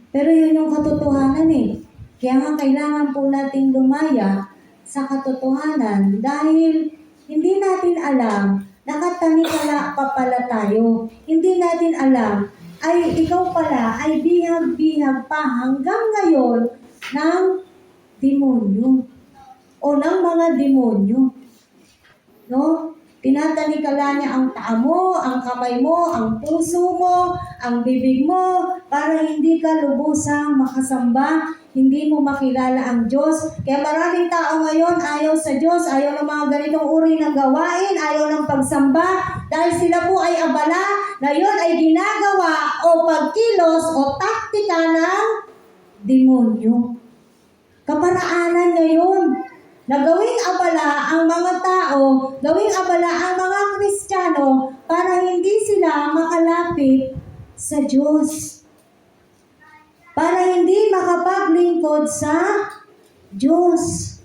Pero yun yung katotohanan eh. Kaya nga kailangan po nating lumaya sa katotohanan dahil hindi natin alam nakatanikala pa pala tayo. Hindi natin alam, ay ikaw pala ay bihag-bihag pa hanggang ngayon ng demonyo o ng mga demonyo. No? Tinatanikala niya ang paa mo, ang kamay mo, ang puso mo, ang bibig mo, para hindi ka lubusang makasamba, hindi mo makilala ang Diyos. Kaya maraming tao ngayon ayaw sa Diyos, ayaw ng mga ganitong uri ng gawain, ayaw ng pagsamba, dahil sila po ay abala, na yun ay ginagawa o pagkilos o taktika ng demonyo. Kaparaanan ngayon na gawing abala ang mga tao, gawing abala ang mga Kristiyano para hindi sila makalapit sa Diyos. Para hindi makapaglingkod sa Diyos.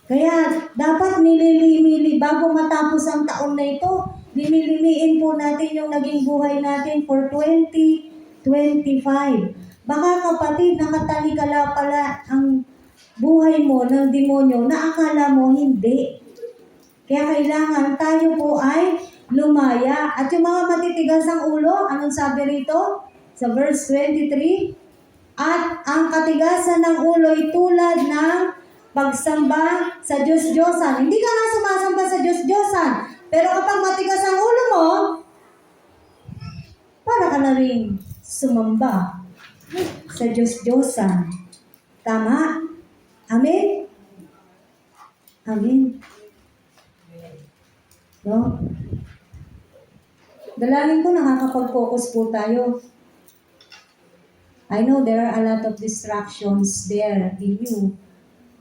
Kaya dapat nililimili bago matapos ang taon na ito, linilimiin po natin yung naging buhay natin for 2025. Baka kapatid, nakatalikala pala ang buhay mo ng demonyo na akala mo hindi. Kaya kailangan tayo po ay lumaya. At yung mga matitigas ang ulo, anong sabi rito? Sa verse 23, at ang katigasan ng ulo ay tulad ng pagsamba sa Diyos-Diyosan. Hindi ka nga sumasamba sa Diyos-Diyosan. Pero kapag matigas ang ulo mo, para ka na rin sumamba sa Diyos-Diyosan. Tama? Amen? Amen. No? Dalangin ko nakakapag-focus po tayo. I know there are a lot of distractions there in you.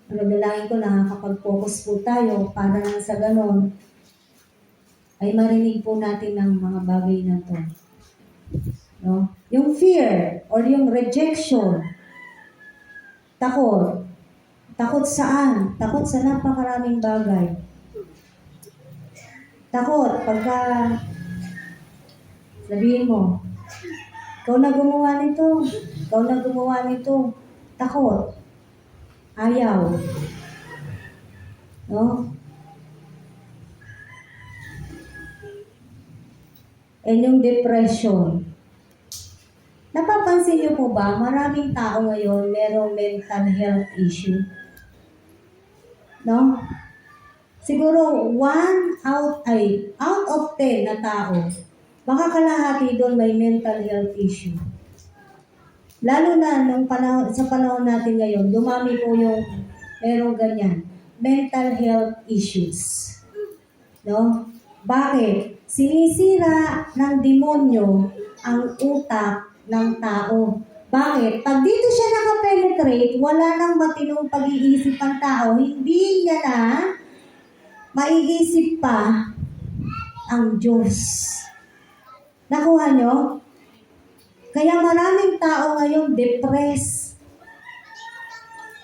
Pero dalangin ko nakakapag-focus po tayo para sa ganon ay marinig po natin ang mga bagay na to. No? Yung fear or yung rejection, takot. Takot saan? Takot sa napakaraming bagay. Takot pagka sabihin mo, ikaw na gumawa nito. Ikaw na gumawa nito. Takot. Ayaw. No? And yung depression. Napapansin niyo po ba, maraming tao ngayon merong mental health issue? No? Siguro out of 10 na tao, baka kalahati doon may mental health issue. Lalo na sa panahon natin ngayon, dumami po yung merong ganyan, mental health issues. No? Bakit? Sinisira ng demonyo ang utak ng tao. Bakit? Pag dito siya nakapenetrate, wala nang matinong pag-iisip ang tao, hindi niya na maiisip pa ang Diyos. Nakuha nyo? Kaya maraming tao ngayon depressed.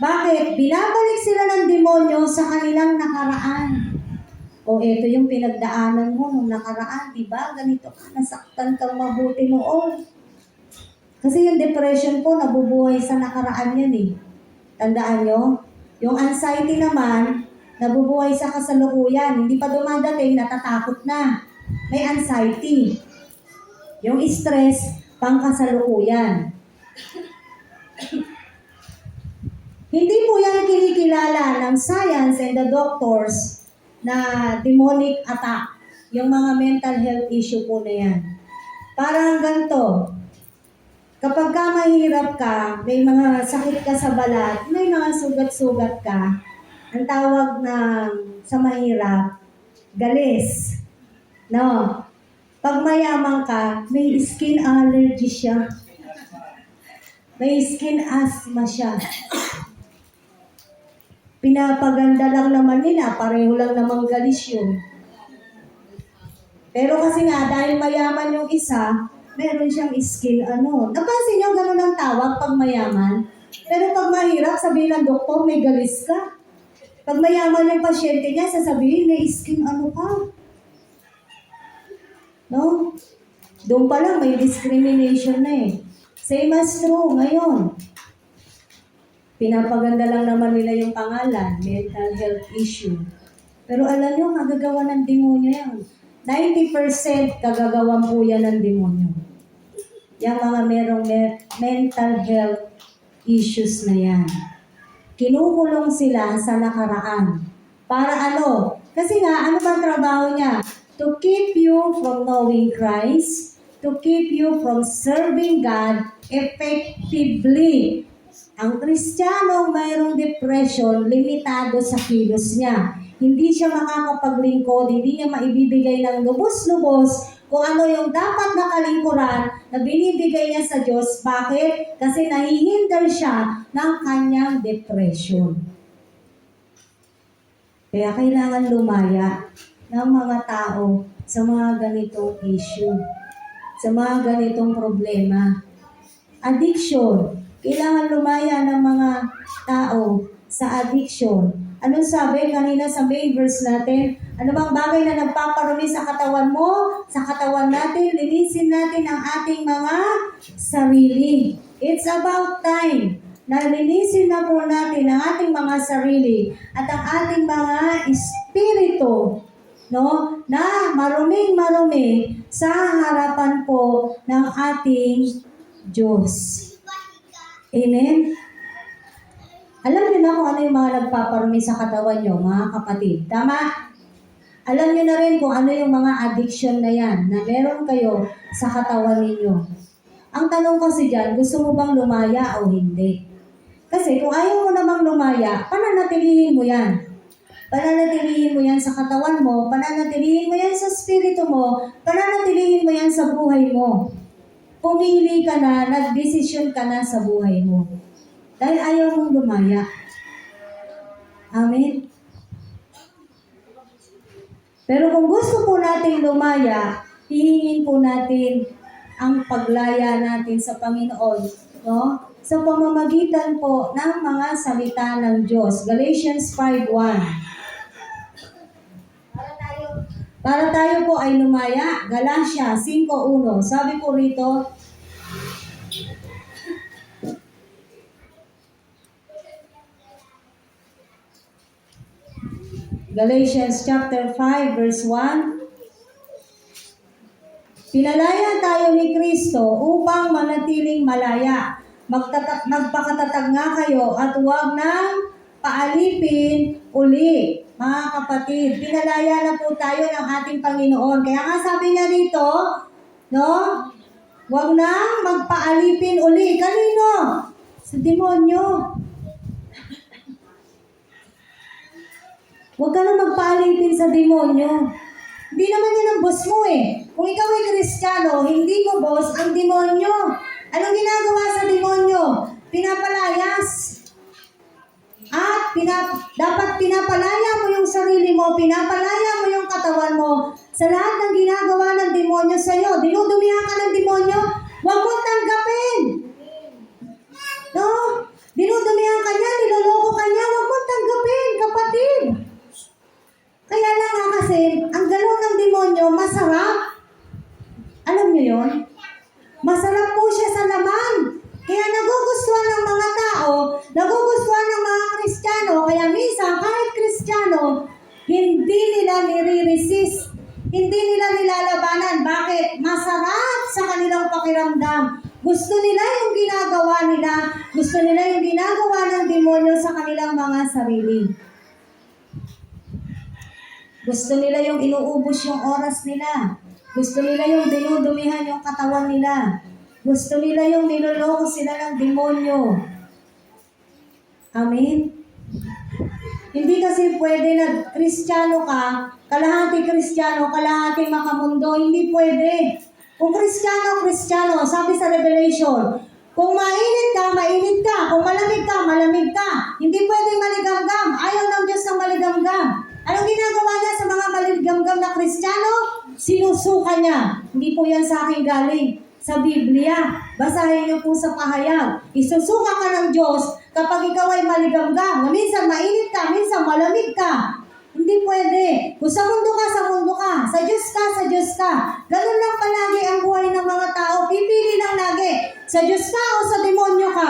Bakit? Binabalik sila ng demonyo sa kanilang nakaraan. O ito yung pinagdaanan mo nung nakaraan, di ba? Ganito ka, nasaktan kang mabuti noon. Kasi yung depression po, nabubuhay sa nakaraan yan eh. Tandaan nyo? Yung anxiety naman, nabubuhay sa kasalukuyan. Hindi pa dumadating, natatakot na. May anxiety. Yung stress, pangkasalukuyan. Hindi po yan kinikilala ng science and the doctors na demonic attack. Yung mga mental health issue po na yan. Parang ganito. Kapag ka mahirap ka, may mga sakit ka sa balat, may mga sugat-sugat ka, ang tawag sa mahirap, galis. No? Pag mayaman ka, may skin allergy siya. May skin asthma siya. Pinapaganda lang naman nila, pareho lang namang galis yun. Pero kasi nga, dahil mayaman yung isa, meron siyang skin Napansin niyo gano'n ang tawag pag mayaman? Pero pag mahirap, sabihin ng doktor, may galis ka. Pag mayaman yung pasyente niya, sasabihin, may skin ka. No? Doon pa lang, may discrimination na eh. Same as true ngayon. Pinapaganda lang naman nila yung pangalan, mental health issue. Pero alam nyo, kagagawa ng demonyo yan. 90% kagagawan po yan ng demonyo. Yung mga merong mental health issues na yan. Kinukulong sila sa nakaraan. Para ano? Kasi nga, ano bang trabaho niya? To keep you from knowing Christ, to keep you from serving God effectively. Ang Kristiyano mayroong depression, limitado sa kilos niya. Hindi siya makakapaglingkod, hindi niya maibibigay ng lubos-lubos kung ano yung dapat na kalingkuran na binibigay niya sa Diyos. Bakit? Kasi nahihinder siya ng kanyang depression. Kaya kailangan lumaya ng mga tao sa mga ganitong issue, sa mga ganitong problema. Addiction. Kailangan lumaya ng mga tao sa addiction. Anong sabi kanina sa main verse natin? Ano bang bagay na nagpaparumi sa katawan mo? Sa katawan natin, linisin natin ang ating mga sarili. It's about time na linisin na po natin ang ating mga sarili at ang ating mga espiritu, no? Na maruming-marumi sa harapan po ng ating Diyos. Amen? Alam niyo na kung ano yung mga nagpaparumi sa katawan niyo, mga kapatid. Tama? Alam niyo na rin kung ano yung mga addiction na yan na meron kayo sa katawan ninyo. Ang tanong kasi dyan, gusto mo bang lumaya o hindi? Kasi kung ayaw mo namang lumaya, pananatilihin mo yan. Pananatilihin mo yan sa katawan mo, pananatilihin mo yan sa spirito mo, pananatilihin mo yan sa buhay mo. Pumili ka na, nagdesisyon ka na sa buhay mo. Dahil ayaw mong lumaya. Amen? Pero kung gusto po natin lumaya, hihingin po natin ang paglaya natin sa Panginoon, no? Sa pamamagitan po ng mga salita ng Diyos. Galatians 5:1. Para tayo po ay lumaya, Galatia 5:1. Sabi po rito, Galatians chapter 5 verse 1. Pinalaya tayo ni Kristo upang manatiling malaya. Magpakatatag nga kayo at huwag nang paalipin uli. Mga kapatid, pinalaya na po tayo ng ating Panginoon. Kaya nga sabi niya dito, no? Huwag nang magpaalipin uli. Kanino? Sa demonyo. Huwag ka na magpaalipin sa demonyo. Hindi naman yan ang boss mo eh. Kung ikaw ay Kristiyano, hindi mo boss ang demonyo. Anong ginagawa sa demonyo? Pinapalayas. At dapat pinapalaya mo yung sarili mo, pinapalaya mo yung katawan mo sa lahat ng ginagawa ng demonyo sa'yo. Dinudumihan ka ng demonyo, huwag mong tanggapin. No? Dinudumihan ka niya, niloloko ka niya, huwag mong tanggapin, kapatid. Kaya lang nga kasi, ang galaw ng demonyo, masarap. Alam niyo yon? Masarap po siya sa laman. Kaya nagugustuhan ng mga tao, nagugustuhan ng mga Kristiyano, kaya minsan kahit Kristiyano, hindi nila nire-resist. Hindi nila nilalabanan. Bakit? Masarap sa kanilang pakiramdam. Gusto nila yung ginagawa nila. Gusto nila yung ginagawa ng demonyo sa kanilang mga sarili. Gusto nila yung inuubos yung oras nila. Gusto nila yung dinudumihan yung katawan nila. Gusto nila yung niloloko sila ng demonyo. Amen? Hindi kasi pwede na Kristiyano ka, kalahati Kristiyano, kalahati makamundo. Hindi pwede. Kung Kristiyano, Kristiyano, sabi sa Revelation, kung mainit ka, mainit ka. Kung malamig ka, malamig ka. Hindi pwede maligamgam. Ayaw ng Diyos ng maligamgam. Anong ginagawa niya sa mga maligamgam na Kristiyano? Sinusuka niya. Hindi po yan sa akin galing. Sa Biblia. Basahin niyo po sa pahayag. Isusuka ka ng Diyos kapag ikaw ay maligamgam. Na minsan mainit ka, minsan malamig ka. Hindi pwede. Kung sa mundo ka, sa mundo ka. Sa Diyos ka, sa Diyos ka. Ganun lang palagi ang buhay ng mga tao. Pipili lang lagi. Sa Diyos ka o sa demonyo ka.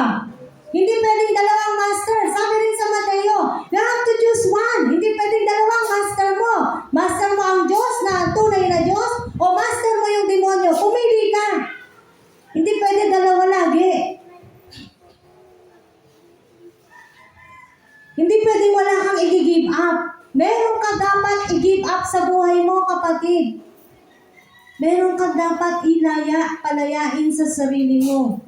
Hindi pwedeng dalawang master. Sabi rin sa Mateo, you have to choose one. Hindi pwedeng dalawang master mo. i-give up. Meron ka dapat i-give up sa buhay mo, kapatid. Meron ka dapat palayain sa sarili mo.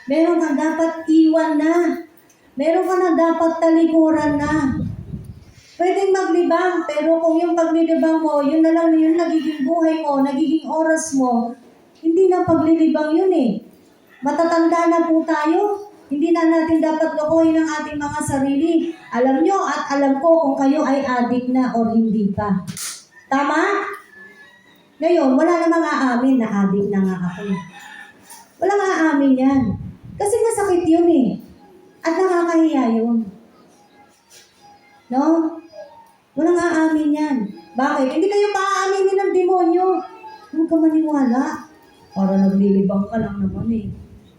Meron ka dapat iwan na. Meron ka na dapat talikuran na. Pwedeng maglibang, pero kung yung paglilibang mo, yun na lang yung nagiging buhay mo, nagiging oras mo, hindi na paglilibang yun eh. Matatanda na po tayo. Hindi na natin dapat lokohin ang ating mga sarili. Alam nyo at alam ko kung kayo ay addict na o hindi pa. Tama? Ngayon, wala namang aamin na addict na nga ako. Walang aamin yan. Kasi masakit yun eh. At nakakahiya yun. No? Walang aamin yan. Bakit? Hindi kayo maaaminin ng demonyo. Huwag ka maniwala. Para naglilibang ka lang naman eh.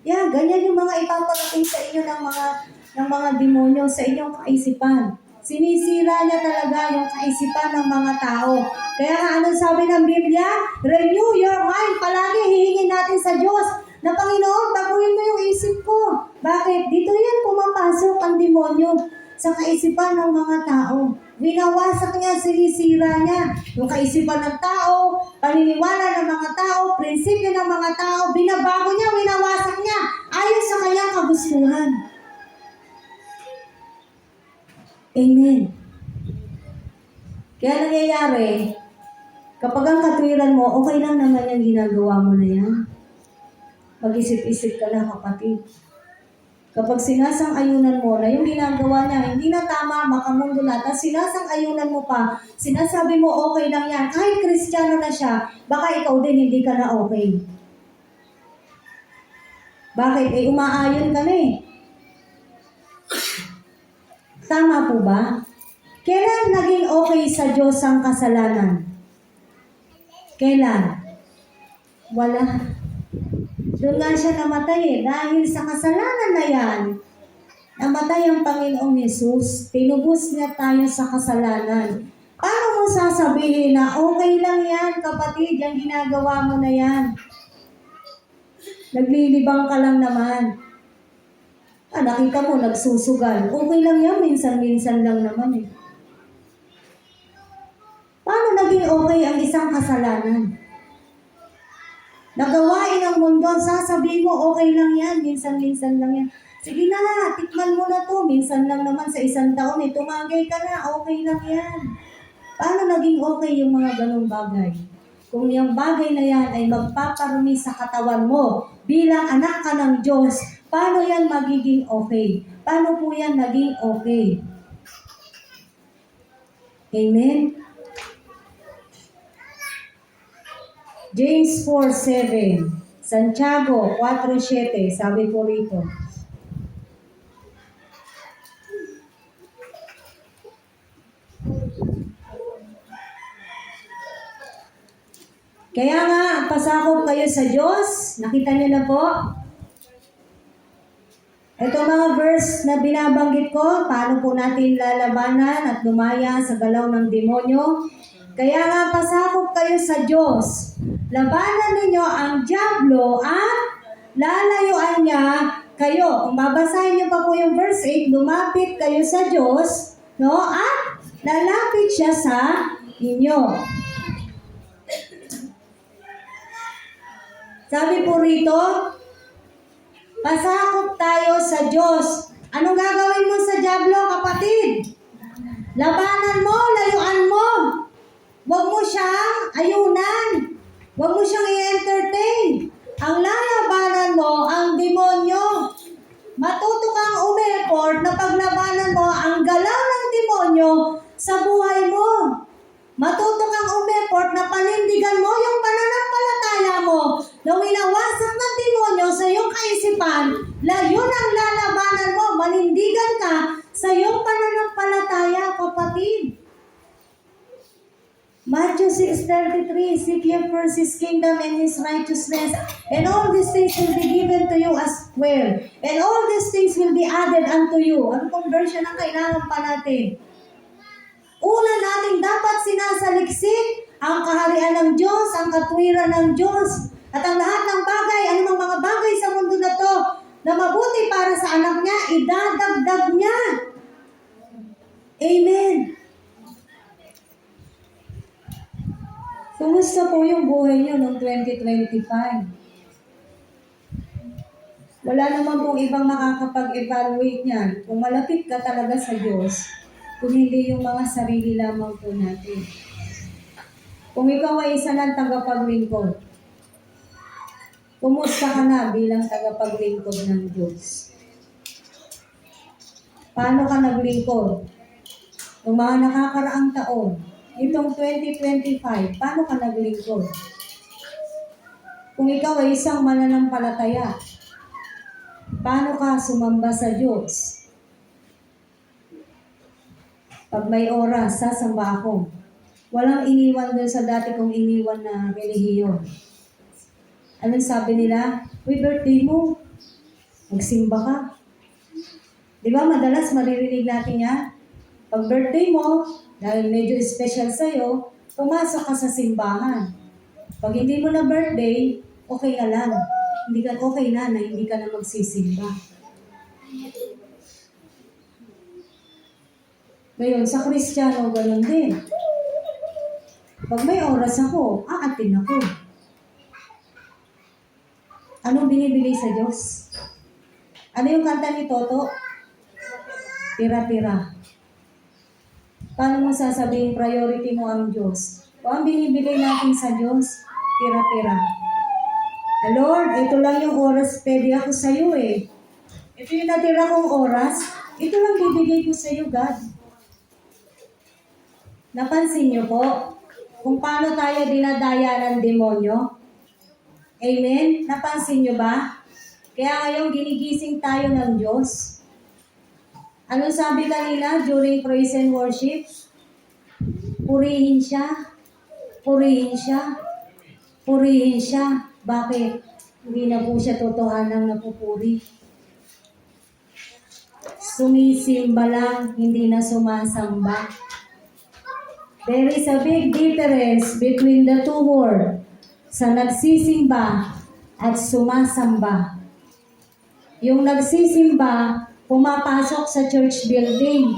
Yan, ganyan yung mga ipaparating sa inyo ng mga demonyo sa inyong kaisipan. Sinisira niya talaga yung kaisipan ng mga tao. Kaya nga, anong sabi ng Biblia? Renew your mind. Palagi hihingin natin sa Diyos na Panginoon, baguhin mo yung isip ko. Bakit? Dito yan pumapasok ang demonyo sa kaisipan ng mga tao. Winawasak niya, sinisira niya yung kaisipan ng tao, paniniwala ng mga tao, prinsipyo ng mga tao, binabago niya, winawasak niya, ayon sa kanyang kagustuhan. Amen. Kaya nangyayari, kapag ang katwiran mo, okay lang naman yung ginagawa mo na yan. Mag-isip-isip ka na, kapatid. Kapag sinasang-ayunan mo na yung ginagawa niya, hindi na tama, makamundo na, at sinasang-ayunan mo pa, sinasabi mo okay lang yan, kahit Kristiyano na siya, baka ikaw din hindi ka na okay. Bakit? Eh, umaayon ka na eh. Tama po ba? Kailan naging okay sa Diyos ang kasalanan? Kailan? Wala. Doon nga siya namatay eh. Dahil sa kasalanan na yan, namatay ang Panginoong Yesus. Tinubos niya tayo sa kasalanan. Paano mo sasabihin na okay lang yan, kapatid, yung ginagawa mo na yan? Naglilibang ka lang naman. Nakita mo, nagsusugal. Okay lang yan, minsan-minsan lang naman eh. Paano naging okay ang isang kasalanan? Nagawain ang mundo, sasabihin mo, okay lang yan, minsan-minsan lang yan. Sige na, tikman mo na to, minsan lang naman sa isang taon eh, tumagay ka na, okay lang yan. Paano naging okay yung mga ganong bagay? Kung yung bagay na yan ay magpaparumi sa katawan mo bilang anak ka ng Diyos, paano yan magiging okay? Paano po yan naging okay? Amen? James 4:7, Santiago 4:7, sabi po rito. Kaya nga, pasakop kayo sa Diyos. Nakita niyo na po? Ito mga verse na binabanggit ko, paano po natin lalabanan at lumaya sa galaw ng demonyo. Kaya nga, pasakop kayo sa Diyos. Labanan ninyo ang dyablo at lalayuan niya kayo. Kung babasahin niyo pa po yung verse 8, lumapit kayo sa Diyos, no? At lalapit siya sa inyo. Sabi po rito, pasakop tayo sa Diyos. Anong gagawin mo sa dyablo, kapatid? Labanan mo, layuan mo. Huwag mo siyang ayunan. Huwag mo siyang i-entertain. Ang lalabanan mo, ang demonyo. Matuto kang umeport na paglabanan mo ang galaw ng demonyo sa buhay mo. Matuto kang umeport na panindigan mo yung pananampalataya mo na winawasak ng demonyo sa iyong kaisipan, yun ang lalabanan mo. Manindigan ka sa iyong pananampalataya, kapatid. Matthew 6:33, seek ye first His kingdom and His righteousness, and all these things will be given to you as well. And all these things will be added unto you. Ang conversion ang kailangan pa natin. Una nating dapat sinasaliksik ang kaharian ng Diyos, ang katwiran ng Diyos, at ang lahat ng bagay, anumang mga bagay sa mundo na to, na mabuti para sa anak niya, idadagdag niya. Amen. Kumusta po yung buhay niyo noong 2025? Wala naman pong ibang makakapag-evaluate niyan kung malapit ka talaga sa Diyos, kung hindi yung mga sarili lamang po natin. Kung ikaw ay isa ng tagapaglingkod, kumusta ka na bilang tagapaglingkod ng Diyos? Paano ka naglingkod? Noong mga nakakaraang taon, itong 2025, paano ka naglingkod? Kung ikaw ay isang mananampalataya, paano ka sumamba sa Diyos? Pag may oras, sasamba ako. Walang iniwan doon sa dati kong iniwan na relihiyon. Anong sabi nila? Uy, birthday mo. Magsimba ka. Di ba madalas maririnig natin yan? Pag birthday mo, dahil medyo special sa'yo, pumasok ka sa simbahan. Pag hindi mo na birthday, okay ka lang. Hindi ka okay na hindi ka na magsisimba. Ngayon, sa Kristiyano, ganun din. Pag may oras ako, aatin ako. Anong binibili sa Diyos? Ano yung kanta ni Toto? Tira-tira. Paano mo sasabihin priority mo ang Diyos? Kung ang binibili natin sa Diyos, tira-tira. Lord, ito lang yung oras pwede ako sa iyo eh. Ito yung natira kong oras, ito lang bibigay ko sa iyo, God. Napansin niyo po kung paano tayo dinadaya ng demonyo? Amen? Napansin niyo ba? Kaya ngayon ginigising tayo ng Diyos. Ano sabi kanina during praise and worship? Purihin siya. Purihin siya. Purihin siya. Bakit? Hindi na po siya totohanang napupuri. Sumisimba lang, hindi na sumasamba. There is a big difference between the two words sa nagsisimba at sumasamba. Yung nagsisimba, pumapasok sa church building.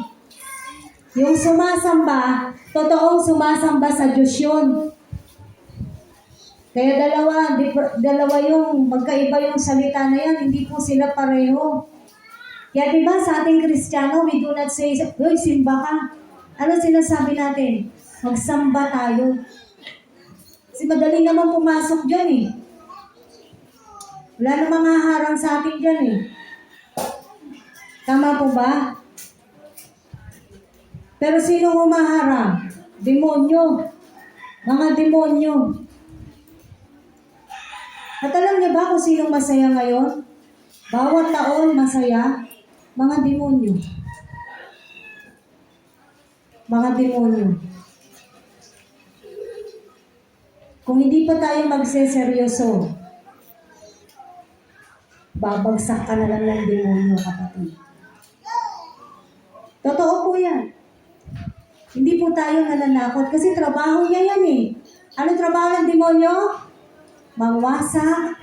Yung sumasamba, totoong sumasamba sa Diyos yun. Kaya dalawa yung magkaiba yung salita na yan, hindi po sila pareho. Kaya diba sa ating Kristiyano, we do not say, "Uy, simba ka." Ano sinasabi natin? Magsamba tayo. Kasi madali naman pumasok dyan eh. Wala namang haharang sa atin dyan eh. Tama po ba? Pero sino humaharang? Demonyo. Mga demonyo. At alam niyo ba kung sino masaya ngayon? Bawat taon masaya. Mga demonyo. Mga demonyo. Kung hindi pa tayo magseseryoso, babagsak ka na lang ng demonyo, kapatid. Totoo po yan. Hindi po tayo nananakot kasi trabaho niya yan eh. Ano trabaho ng demonyo? Mangwasak,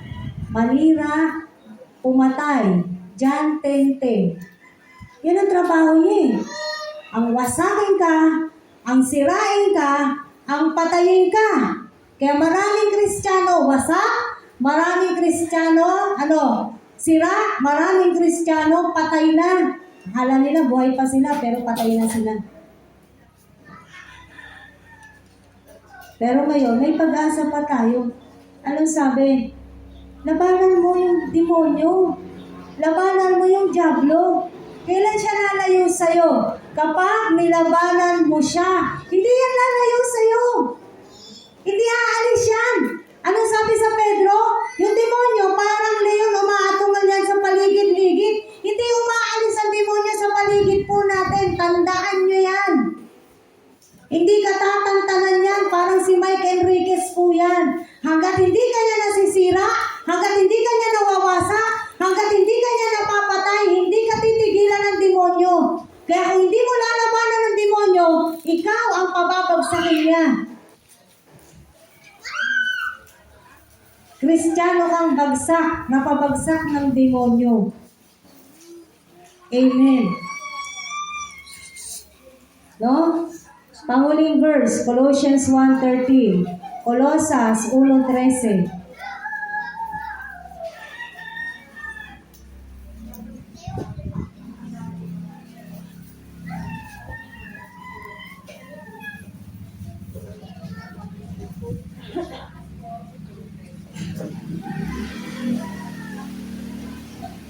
manira, pumatay. John 10:10. Yan ang trabaho niya eh. Ang wasakin ka, ang sirain ka, ang patayin ka. Kaya maraming Kristiyano wasak, maraming Kristiyano, sira, maraming Kristiyano patay na. Akala nila buhay pa sila pero patay na sila. Pero ngayon, may pag-asa pa tayo. Anong sabi? Labanan mo yung demonyo. Labanan mo yung dyablo. Kailan siya lalayo sa'yo? Kapag nilabanan mo siya. Hindi yan lalayo sa'yo. Hindi aalis yan. Anong sabi sa Pedro? Yung demonyo, parang leon umaatungan yan sa paligid-ligid. Hindi umaalis ang demonyo sa paligid po natin. Tandaan nyo yan. Hindi ka tatantanan yan. Parang si Mike Enriquez po yan. Hanggat hindi ka niya nasisira, hanggat hindi ka niya nawawasa, hanggat hindi ka niya napapatay, hindi ka titigilan ng demonyo. Kaya kung hindi mo lalabanan ng demonyo, ikaw ang pababagsakin niya. Kristiyano kang bagsak, napabagsak ng demonyo. Amen. No? Panguling verse, Colossians 1:13. Colosas 1:13.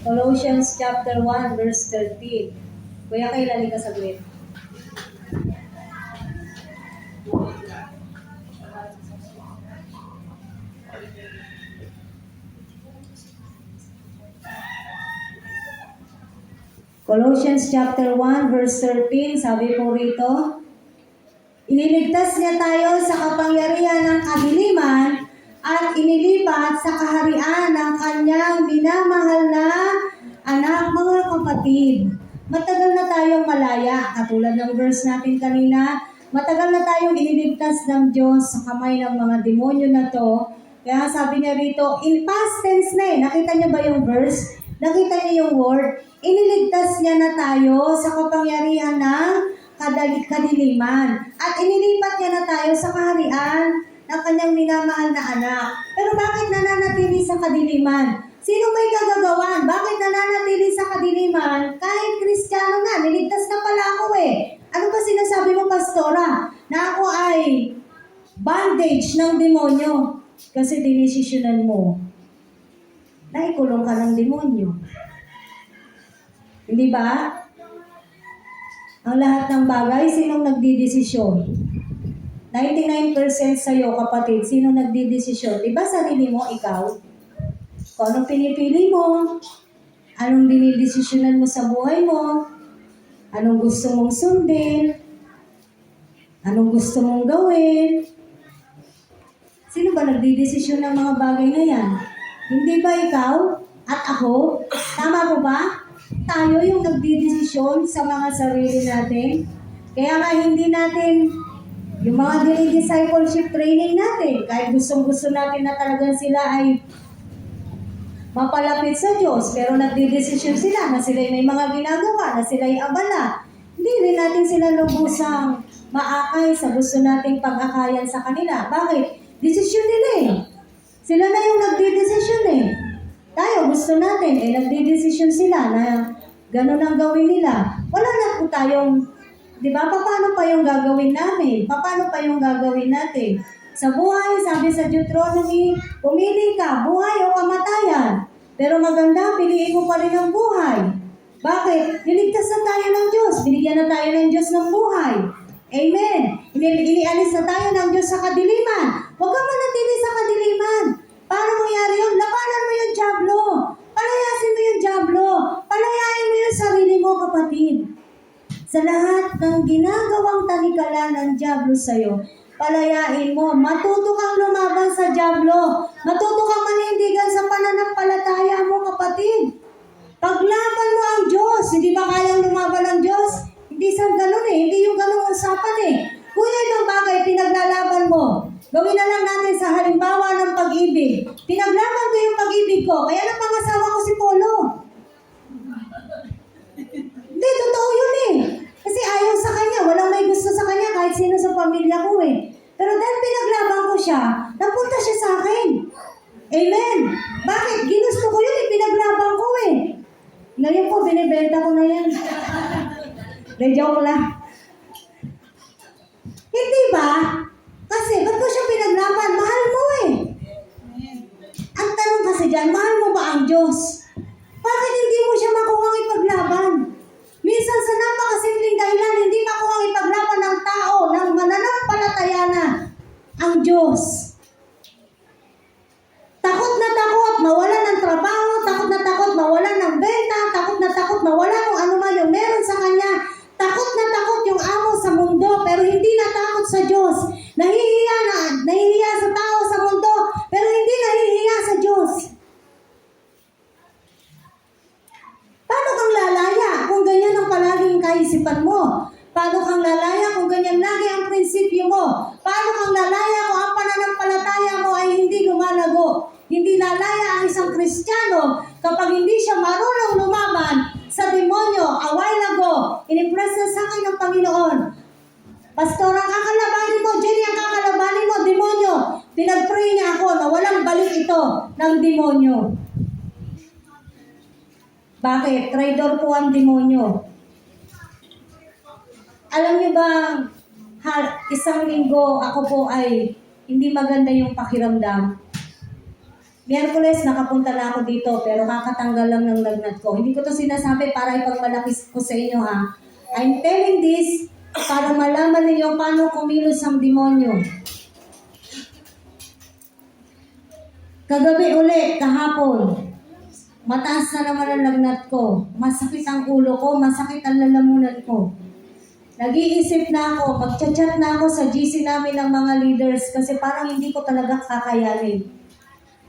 Colossians chapter 1 verse 13. Kuya, kailan ka saglit? Colossians chapter 1 verse 13, sabi po rito, iniligtas niya tayo sa kapangyarihan ng kadiliman at inilipat sa kaharian ng kanyang minamahal na anak, mga kapatid. Matagal na tayong malaya, katulad ng verse natin kanina, matagal na tayong iniligtas ng Diyos sa kamay ng mga demonyo na to. Kaya sabi niya rito, in past tense na eh. Nakita niyo ba yung verse? Nakita niyo yung word? Iniligtas niya na tayo sa kapangyarihan ng kadiliman. At inilipat niya na tayo sa kaharian ng kanyang minamahal na anak. Pero bakit nananatili sa kadiliman? Sino may kagagawan? Bakit nananatili sa kadiliman? Kahit Kristiyano na, niligtas na pala ako eh. Ano ba sinasabi mo, Pastora? Na ako ay bandage ng demonyo. Kasi dinesisyonan mo na ikulong ka ng demonyo. Hindi ba? Ang lahat ng bagay, sinong nagdidesisyon? 99% sa'yo, kapatid, sino nagdidesisyon? Diba sarili mo, ikaw? Kung anong pinipili mo? Anong dinidesisyonan mo sa buhay mo? Anong gusto mong sundin? Anong gusto mong gawin? Sino ba nagdidesisyon ng mga bagay na yan? Hindi ba ikaw at ako? Tama po ba? Tayo yung nagdidesisyon sa mga sarili natin. Kaya nga hindi natin yung mga discipleship training natin, kahit gustong-gusto natin na talagang sila ay mapalapit sa Diyos, pero nagdidesisyon sila na sila may mga ginagawa, na sila ay abala. Hindi rin natin sila lubusang maakay sa gusto nating pag-akayan sa kanila. Bakit? Desisyon nila eh. Sila na yung nagdidesisyon eh. Tayo, gusto natin eh, nagdidesisyon sila na gano'n ang gawin nila. Wala na po tayong, di ba, paano pa yung gagawin namin? Paano pa yung gagawin natin? Sa buhay, sabi sa Deuteronomy, pumili ka, buhay o kamatayan. Pero maganda, piliin mo pa rin ang buhay. Bakit? Niligtas na tayo ng Diyos. Binigyan na tayo ng Diyos ng buhay. Amen. Inialis na tayo ng Diyos sa kadiliman. Huwag kang manatili sa kadiliman. Paano mangyari yun? Labanan mo yung dyablo. Palayasin mo yung dyablo. Palayain mo yung sarili mo, kapatid. Sa lahat ng ginagawang talikalan ng dyablo sa'yo, palayain mo. Matuto kang lumaban sa dyablo. Matuto kang manindigan sa pananampalataya mo, kapatid. Paglaban mo ang Diyos. Hindi ba kayang lumaban ang Diyos? Hindi sa ganun eh. Hindi yung ganung usapan eh. Kung ibang bagay pinaglalaban mo, gawin na lang natin sa halimbawa ng pag-ibig. Pinaglaban ko yung pag-ibig ko. Kaya napangasawa ko si Polo. Hindi, totoo yun eh. Kasi ayaw sa kanya. Walang may gusto sa kanya kahit sino sa pamilya ko eh. Pero dahil pinaglaban ko siya, napunta siya sa akin. Amen. Bakit? Ginusto ko yun eh. Pinaglaban ko eh. Ngayon po, binibenta ko na yan. Joke lang. Hindi ba? Kasi, ba't ko siya pinaglaban? Mahal mo eh. Ang tanong kasi dyan, mahal mo ba ang Diyos? Bakit hindi mo siya makuhang ipaglaban? Minsan sa napakasimpleng dahilan, hindi makuhang ipaglaban ng tao, ng mananampalataya na ang Diyos. Takot na takot, mawalan ng trabaho, takot na takot, mawalan ng benta, takot na takot, mawalan kung ano man yung meron sa kanya. Takot na takot yung amo sa mundo, pero hindi natakot sa Diyos. Nahihiya sa tao sa mundo, pero hindi nahihiya sa Diyos. Paano kang lalaya kung ganyan ang palaging kaisipan mo? Paano kang lalaya kung ganyan lagi ang prinsipyo mo? Paano kang lalaya kung ang pananampalataya mo ay hindi lumalago? Hindi lalaya ang isang Kristiyano kapag hindi siya marunong lumaban sa demonyo. A while ago, in-impress na sa akin ng Panginoon, Pastor, ang kakalabanin mo, Jenny, ang kakalabanin mo, demonyo. Pinag-pray niya ako na walang balik ito ng demonyo. Bakit? Traidor po ang demonyo. Alam niyo ba, isang linggo ako po ay hindi maganda yung pakiramdam. Miyerkules, nakapunta na ako dito, pero kakatanggal lang ng lagnat ko. Hindi ko to sinasabi para ipagmalakis ko sa inyo, ha. I'm telling this para malaman ninyo paano kumilos ang demonyo. Kagabi uli, kahapon, mataas na naman ang lagnat ko. Masakit ang ulo ko, masakit ang lalamunan ko. Nag-iisip na ako, magchat-chat na ako sa GC namin ng mga leaders kasi parang hindi ko talaga kakayanin.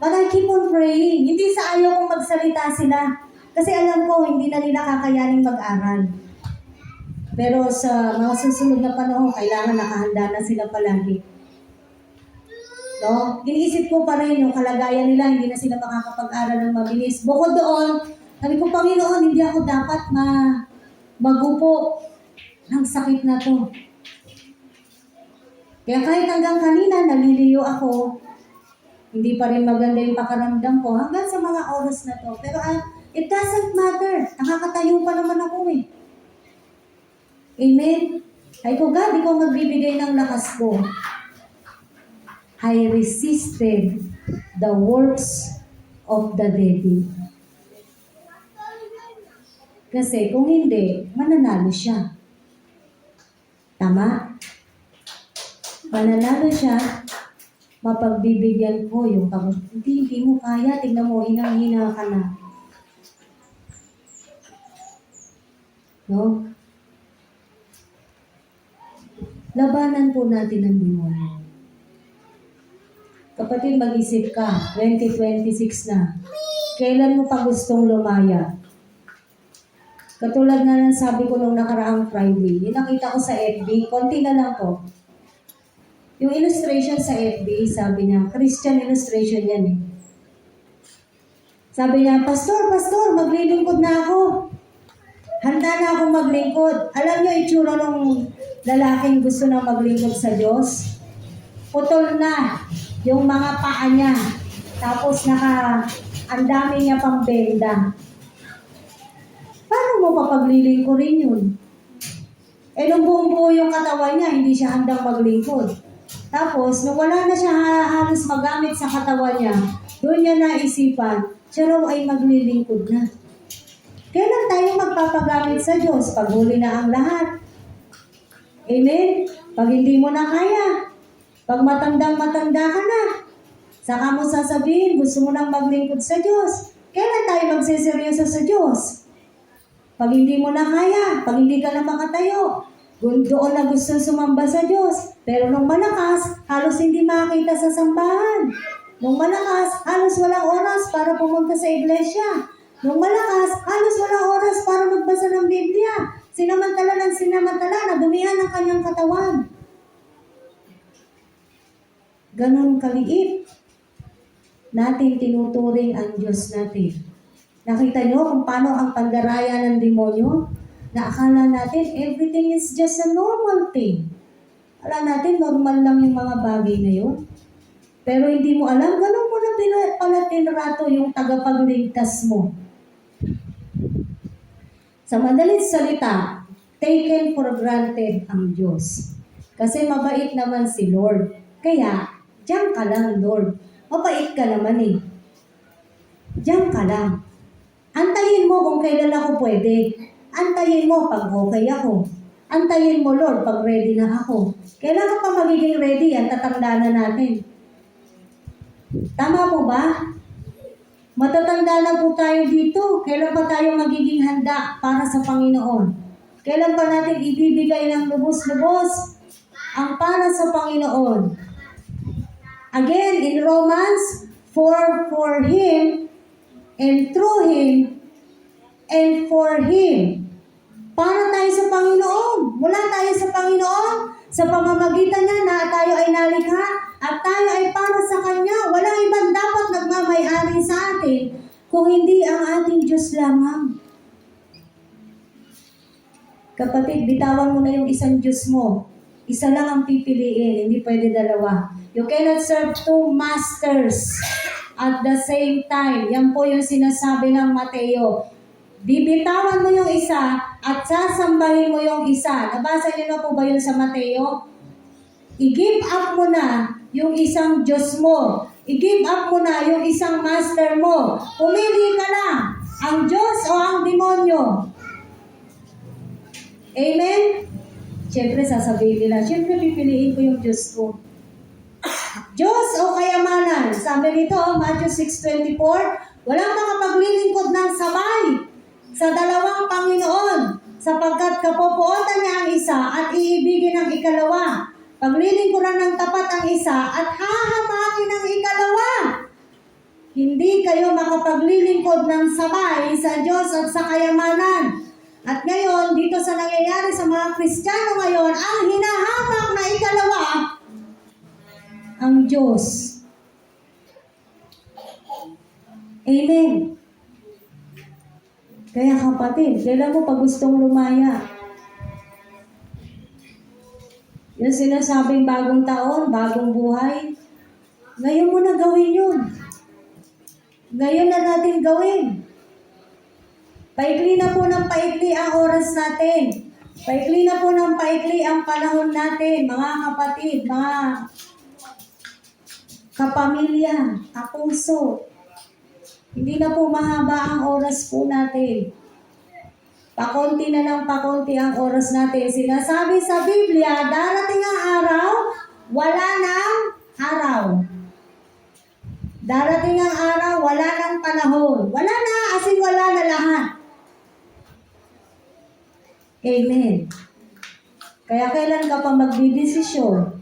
But I keep on praying. Hindi sa ayaw kong magsalita sila. Kasi alam ko, hindi na nila kakayanin mag-aral. Pero sa mga susunod na panahon, kailangan nakahanda na sila palagi. No? Iniisip ko pa rin yung kalagayan nila, hindi na sila makakapag-aral ng mabilis. Bukod doon, sabi ko, Panginoon, hindi ako dapat magupo ng sakit na to. Kaya kahit hanggang kanina, naliliyo ako, hindi pa rin maganda yung pakaramdam ko hanggang sa mga oras na to. Pero it doesn't matter. Nakakatayo pa naman ako eh. Amen? Ay ko, God, ikaw magbibigay ng lakas ko. I resisted the works of the devil. Kasi kung hindi, mananalo siya. Tama? Mananalo siya, mapagbibigyan ko yung hindi mo kaya, tingnan mo, hinang-hina ka na. No? Labanan po natin ang demonyo. Kapatid, mag-isip ka, 2026 na. Kailan mo pa gustong lumaya? Katulad na lang sabi ko nung nakaraang Friday, yung nakita ko sa FB, konti na lang po. Yung illustration sa FB, sabi niya, Christian illustration yan eh. Sabi niya, Pastor, maglilingkod na ako. Handa na akong maglingkod. Alam niyo itsura ng lalaking gusto na maglingkod sa Diyos? Putol na yung mga paa niya. Tapos ang dami niya pang benda. Paano mo papaglilingkurin yun? Eh nung buong-buo yung katawan niya, hindi siya handang maglingkod. Tapos, nung wala na siya halos magamit sa katawan niya, doon niya naisipan, siya raw ay maglilingkod na. Kailan tayo magpapagamit sa Diyos? Pag huli na ang lahat. Amen? Pag hindi mo na kaya, pag matandang-matanda ka na, saka mo sasabihin, gusto mo nang maglingkod sa Diyos. Kailan tayo magsiseryoso sa Diyos? Pag hindi mo na kaya, pag hindi ka na makatayo, doon na gusto sumamba sa Diyos. Pero nung malakas, halos hindi makakita sa sambahan. Nung malakas, halos walang oras para pumunta sa iglesia. Nung malakas, halos walang oras para magbasa ng Biblia. Sinamantala na dumihan ang kanyang katawan. Ganon kaliit natin tinuturing ang Diyos natin. Nakita nyo kung paano ang pandaraya ng demonyo? Na akala natin everything is just a normal thing. Akala natin normal lang yung mga bagay na yun. Pero hindi mo alam, ganun mo na pala tinrato yung tagapagligtas mo. Sa madaling salita, taken for granted ang Diyos. Kasi mabait naman si Lord. Kaya, diyan ka lang, Lord. Mabait ka naman eh. Diyan ka lang. Antayin mo kung kailan ako pwede. Antayin mo pag okay ako. Antayin mo, Lord, pag ready na ako. Kailan ka pa magiging ready? Yan, tatanda na natin. Tama po ba? Matatanda na po tayo dito. Kailan pa tayo magiging handa para sa Panginoon? Kailan pa natin ibibigay ng lubos-lubos ang para sa Panginoon? Again, in Romans, for Him, and through Him, and for Him. Para tayo sa Panginoon. Mula tayo sa Panginoon, sa pamamagitan niya na tayo ay nalikha at tayo ay para sa Kanya. Walang ibang dapat nagmamay-ari sa atin kung hindi ang ating Diyos lamang. Kapatid, bitawan mo na yung isang Diyos mo. Isa lang ang pipiliin, hindi pwede dalawa. You cannot serve two masters at the same time. Yan po yung sinasabi ng Mateo. Bibitawan mo yung isa at sasambahin mo yung isa. Nabasa niyo na po ba yun sa Mateo? I-give up mo na yung isang Diyos mo. I-give up mo na yung isang master mo. Pumili ka lang, ang Diyos o ang demonyo. Amen? Siyempre sasabihin nila, siyempre pipiliin ko yung Diyos ko. Diyos o kayamanan. Sabi nito, Matthew 6:24, walang makapaglilingkod ng sabay sa dalawang Panginoon, sapagkat kapopuotan niya ang isa at iibigin ang ikalawa. Paglilingkuran ng tapat ang isa at hahamakin ang ikalawa. Hindi kayo makapaglilingkod ng sabay sa Diyos at sa kayamanan. At ngayon, dito sa nangyayari sa mga Kristiyano ngayon, ang hinahamak na ikalawa, ang Diyos. Amen. Kaya kapatid, kailan mo pa gustong lumaya? Yung sinasabing bagong taon, bagong buhay, ngayon mo na gawin yun. Ngayon na natin gawin. Paikli na po ng paikli ang oras natin. Paikli na po ng paikli ang panahon natin, mga kapatid, mga kapamilya, kapuso. Hindi na po mahaba ang oras po natin. Pakonti na lang pakonti ang oras natin. Sinasabi sa Biblia, darating ang araw, wala nang araw. Darating ang araw, wala nang panahon. Wala na, as in wala na lahat. Amen. Kaya kailan ka pa magdidesisyon?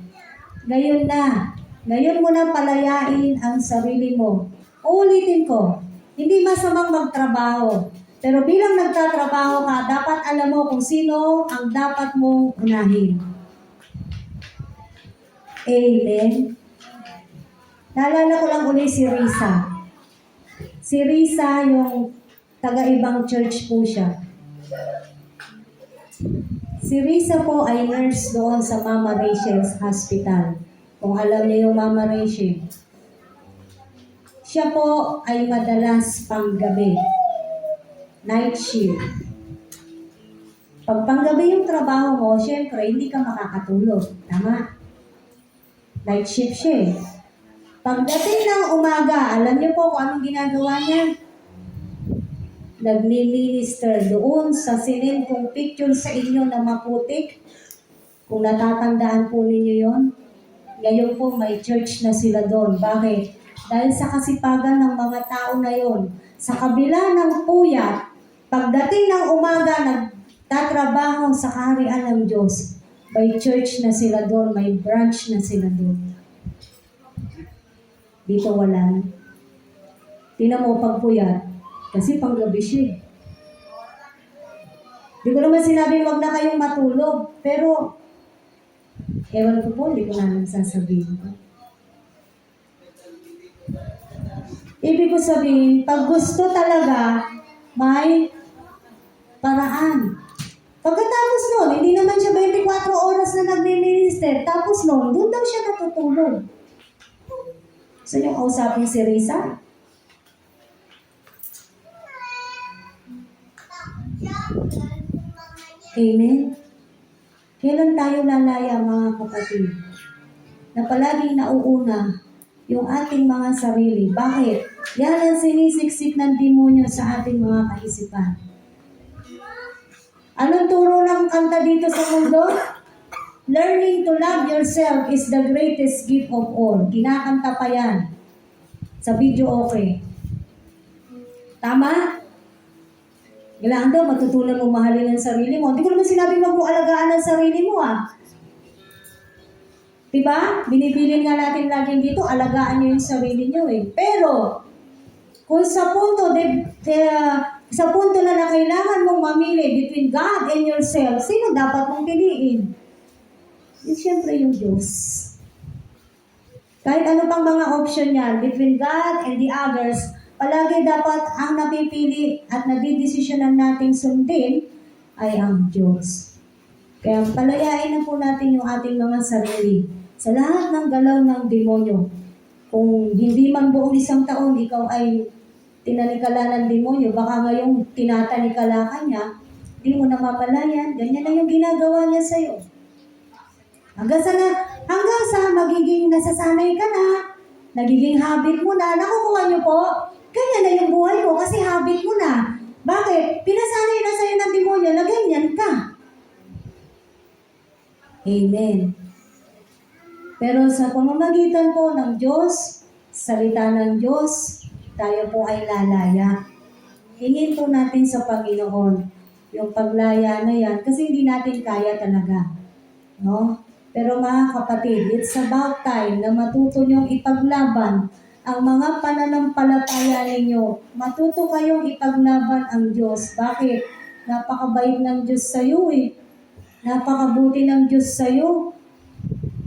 Ngayon na. Ngayon mo na palayain ang sarili mo. Uulitin ko, hindi masamang magtrabaho. Pero bilang nagtatrabaho ka, dapat alam mo kung sino ang dapat mong unahin. Amen. Naalala ko lang ulit si Risa. Si Risa, yung taga-ibang church po siya. Si Risa po ay nurse doon sa Mama Rachel's Hospital. Kung alam niyo yung Mama Rachel. Siya po ay madalas panggabi. Night shift. Pag panggabi yung trabaho mo, syempre, hindi ka makakatulog. Tama? Night shift siya eh. Pagdating ng umaga, alam niyo po kung anong ginagawa niya? Nagmi-minister doon sa sinin kong picture sa inyo na maputik. Kung natatandaan po ninyo yon, ngayon po may church na sila doon. Bakit? Dahil sa kasipagan ng mga tao na yon, sa kabila ng puyat, pagdating ng umaga, nagtatrabaho sa kaharian ng Diyos. May church na sila doon, may branch na sila doon. Dito wala. Tingnan mo pag puyat, kasi panggabi siya. Di ko naman sinabing wag na kayong matulog, pero ewan ko po, hindi ko na sasabihin. Ibig ko sabihin, pag gusto talaga, may paraan. Pagkatapos nun, hindi naman siya 24 oras na nagmi-minister. Tapos nun, doon daw siya natutulog. So yung kausapin si Risa? Amen? Kailan tayo lalaya, mga kapatid? Na palaging nauuna yung ating mga sarili. Bakit? Yan ang sinisiksik ng demonyo sa ating mga kaisipan. Anong turo ng kanta dito sa mundo? Learning to love yourself is the greatest gift of all. Kinakanta pa yan. Sa video okay. Tama? Kailangan daw matutunan mo mahalin ang sarili mo. Hindi ko naman sinabi wag mo alagaan ang sarili mo Diba? Binibilin nga natin laging dito, alagaan niyo yung sarili niyo Pero, kung sa punto na kailangan mong mamili between God and yourself, sino dapat mong piliin? Siyempre yung Diyos. Kahit ano pang mga option niyan, between God and the others, palagi dapat ang napipili at nadidesisyonan nating sundin ay ang Diyos. Kaya palayain na po natin yung ating mga sarili sa lahat ng galaw ng demonyo. Kung hindi man buong isang taon, ikaw ay tinanikala ng demonyo, baka ngayong tinatanikala ka niya, hindi mo namamalayan, ganyan na yung ginagawa niya sa'yo. Hanggang sa magiging nasasanay ka na, nagiging habit mo na, nakukuha niyo po, ganyan na yung buhay mo kasi habit mo na. Bakit? Pinasanay na sa'yo ng demonyo na ganyan ka. Amen. Pero sa pamamagitan po ng Diyos, salita ng Diyos, tayo po ay lalaya. Hingin po natin sa Panginoon yung paglaya na yan kasi hindi natin kaya talaga. No? Pero mga kapatid, it's about time na matuto niyong ipaglaban ang mga pananampalataya ninyo. Matuto kayong ipaglaban ang Diyos. Bakit? Napakabait ng Diyos sa iyo eh. Napakabuti ng Diyos sa iyo.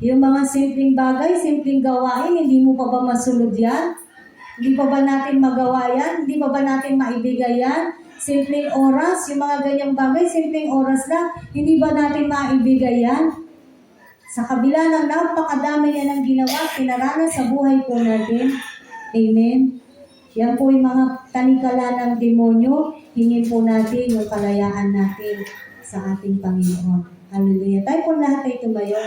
Yung mga simpleng bagay, simpleng gawain, hindi mo pa ba masunod yan? Hindi pa ba natin magawa yan? Hindi pa ba natin maibigay yan? Simpleng oras, yung mga ganyang bagay, simpleng oras lang, hindi ba natin maibigay yan? Sa kabila ng napakadami niya ng ginawa, pinaranas sa buhay po natin. Amen? Yan po yung mga tanikala ng demonyo, hingin po natin yung kalayaan natin sa ating Panginoon. Hallelujah. Tayo po lahat ay tumayo.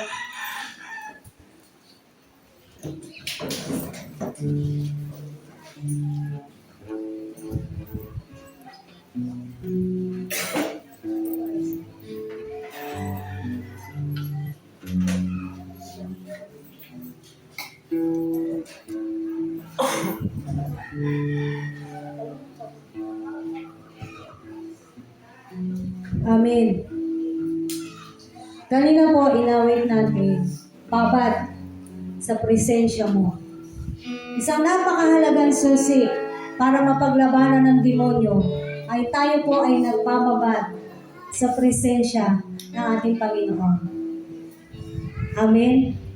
Amen. Kanina po, inawit natin, babad sa presensya mo. Isang napakahalagang susi para mapaglabanan ng demonyo ay tayo po ay nagbababad sa presensya ng ating Panginoon. Amen.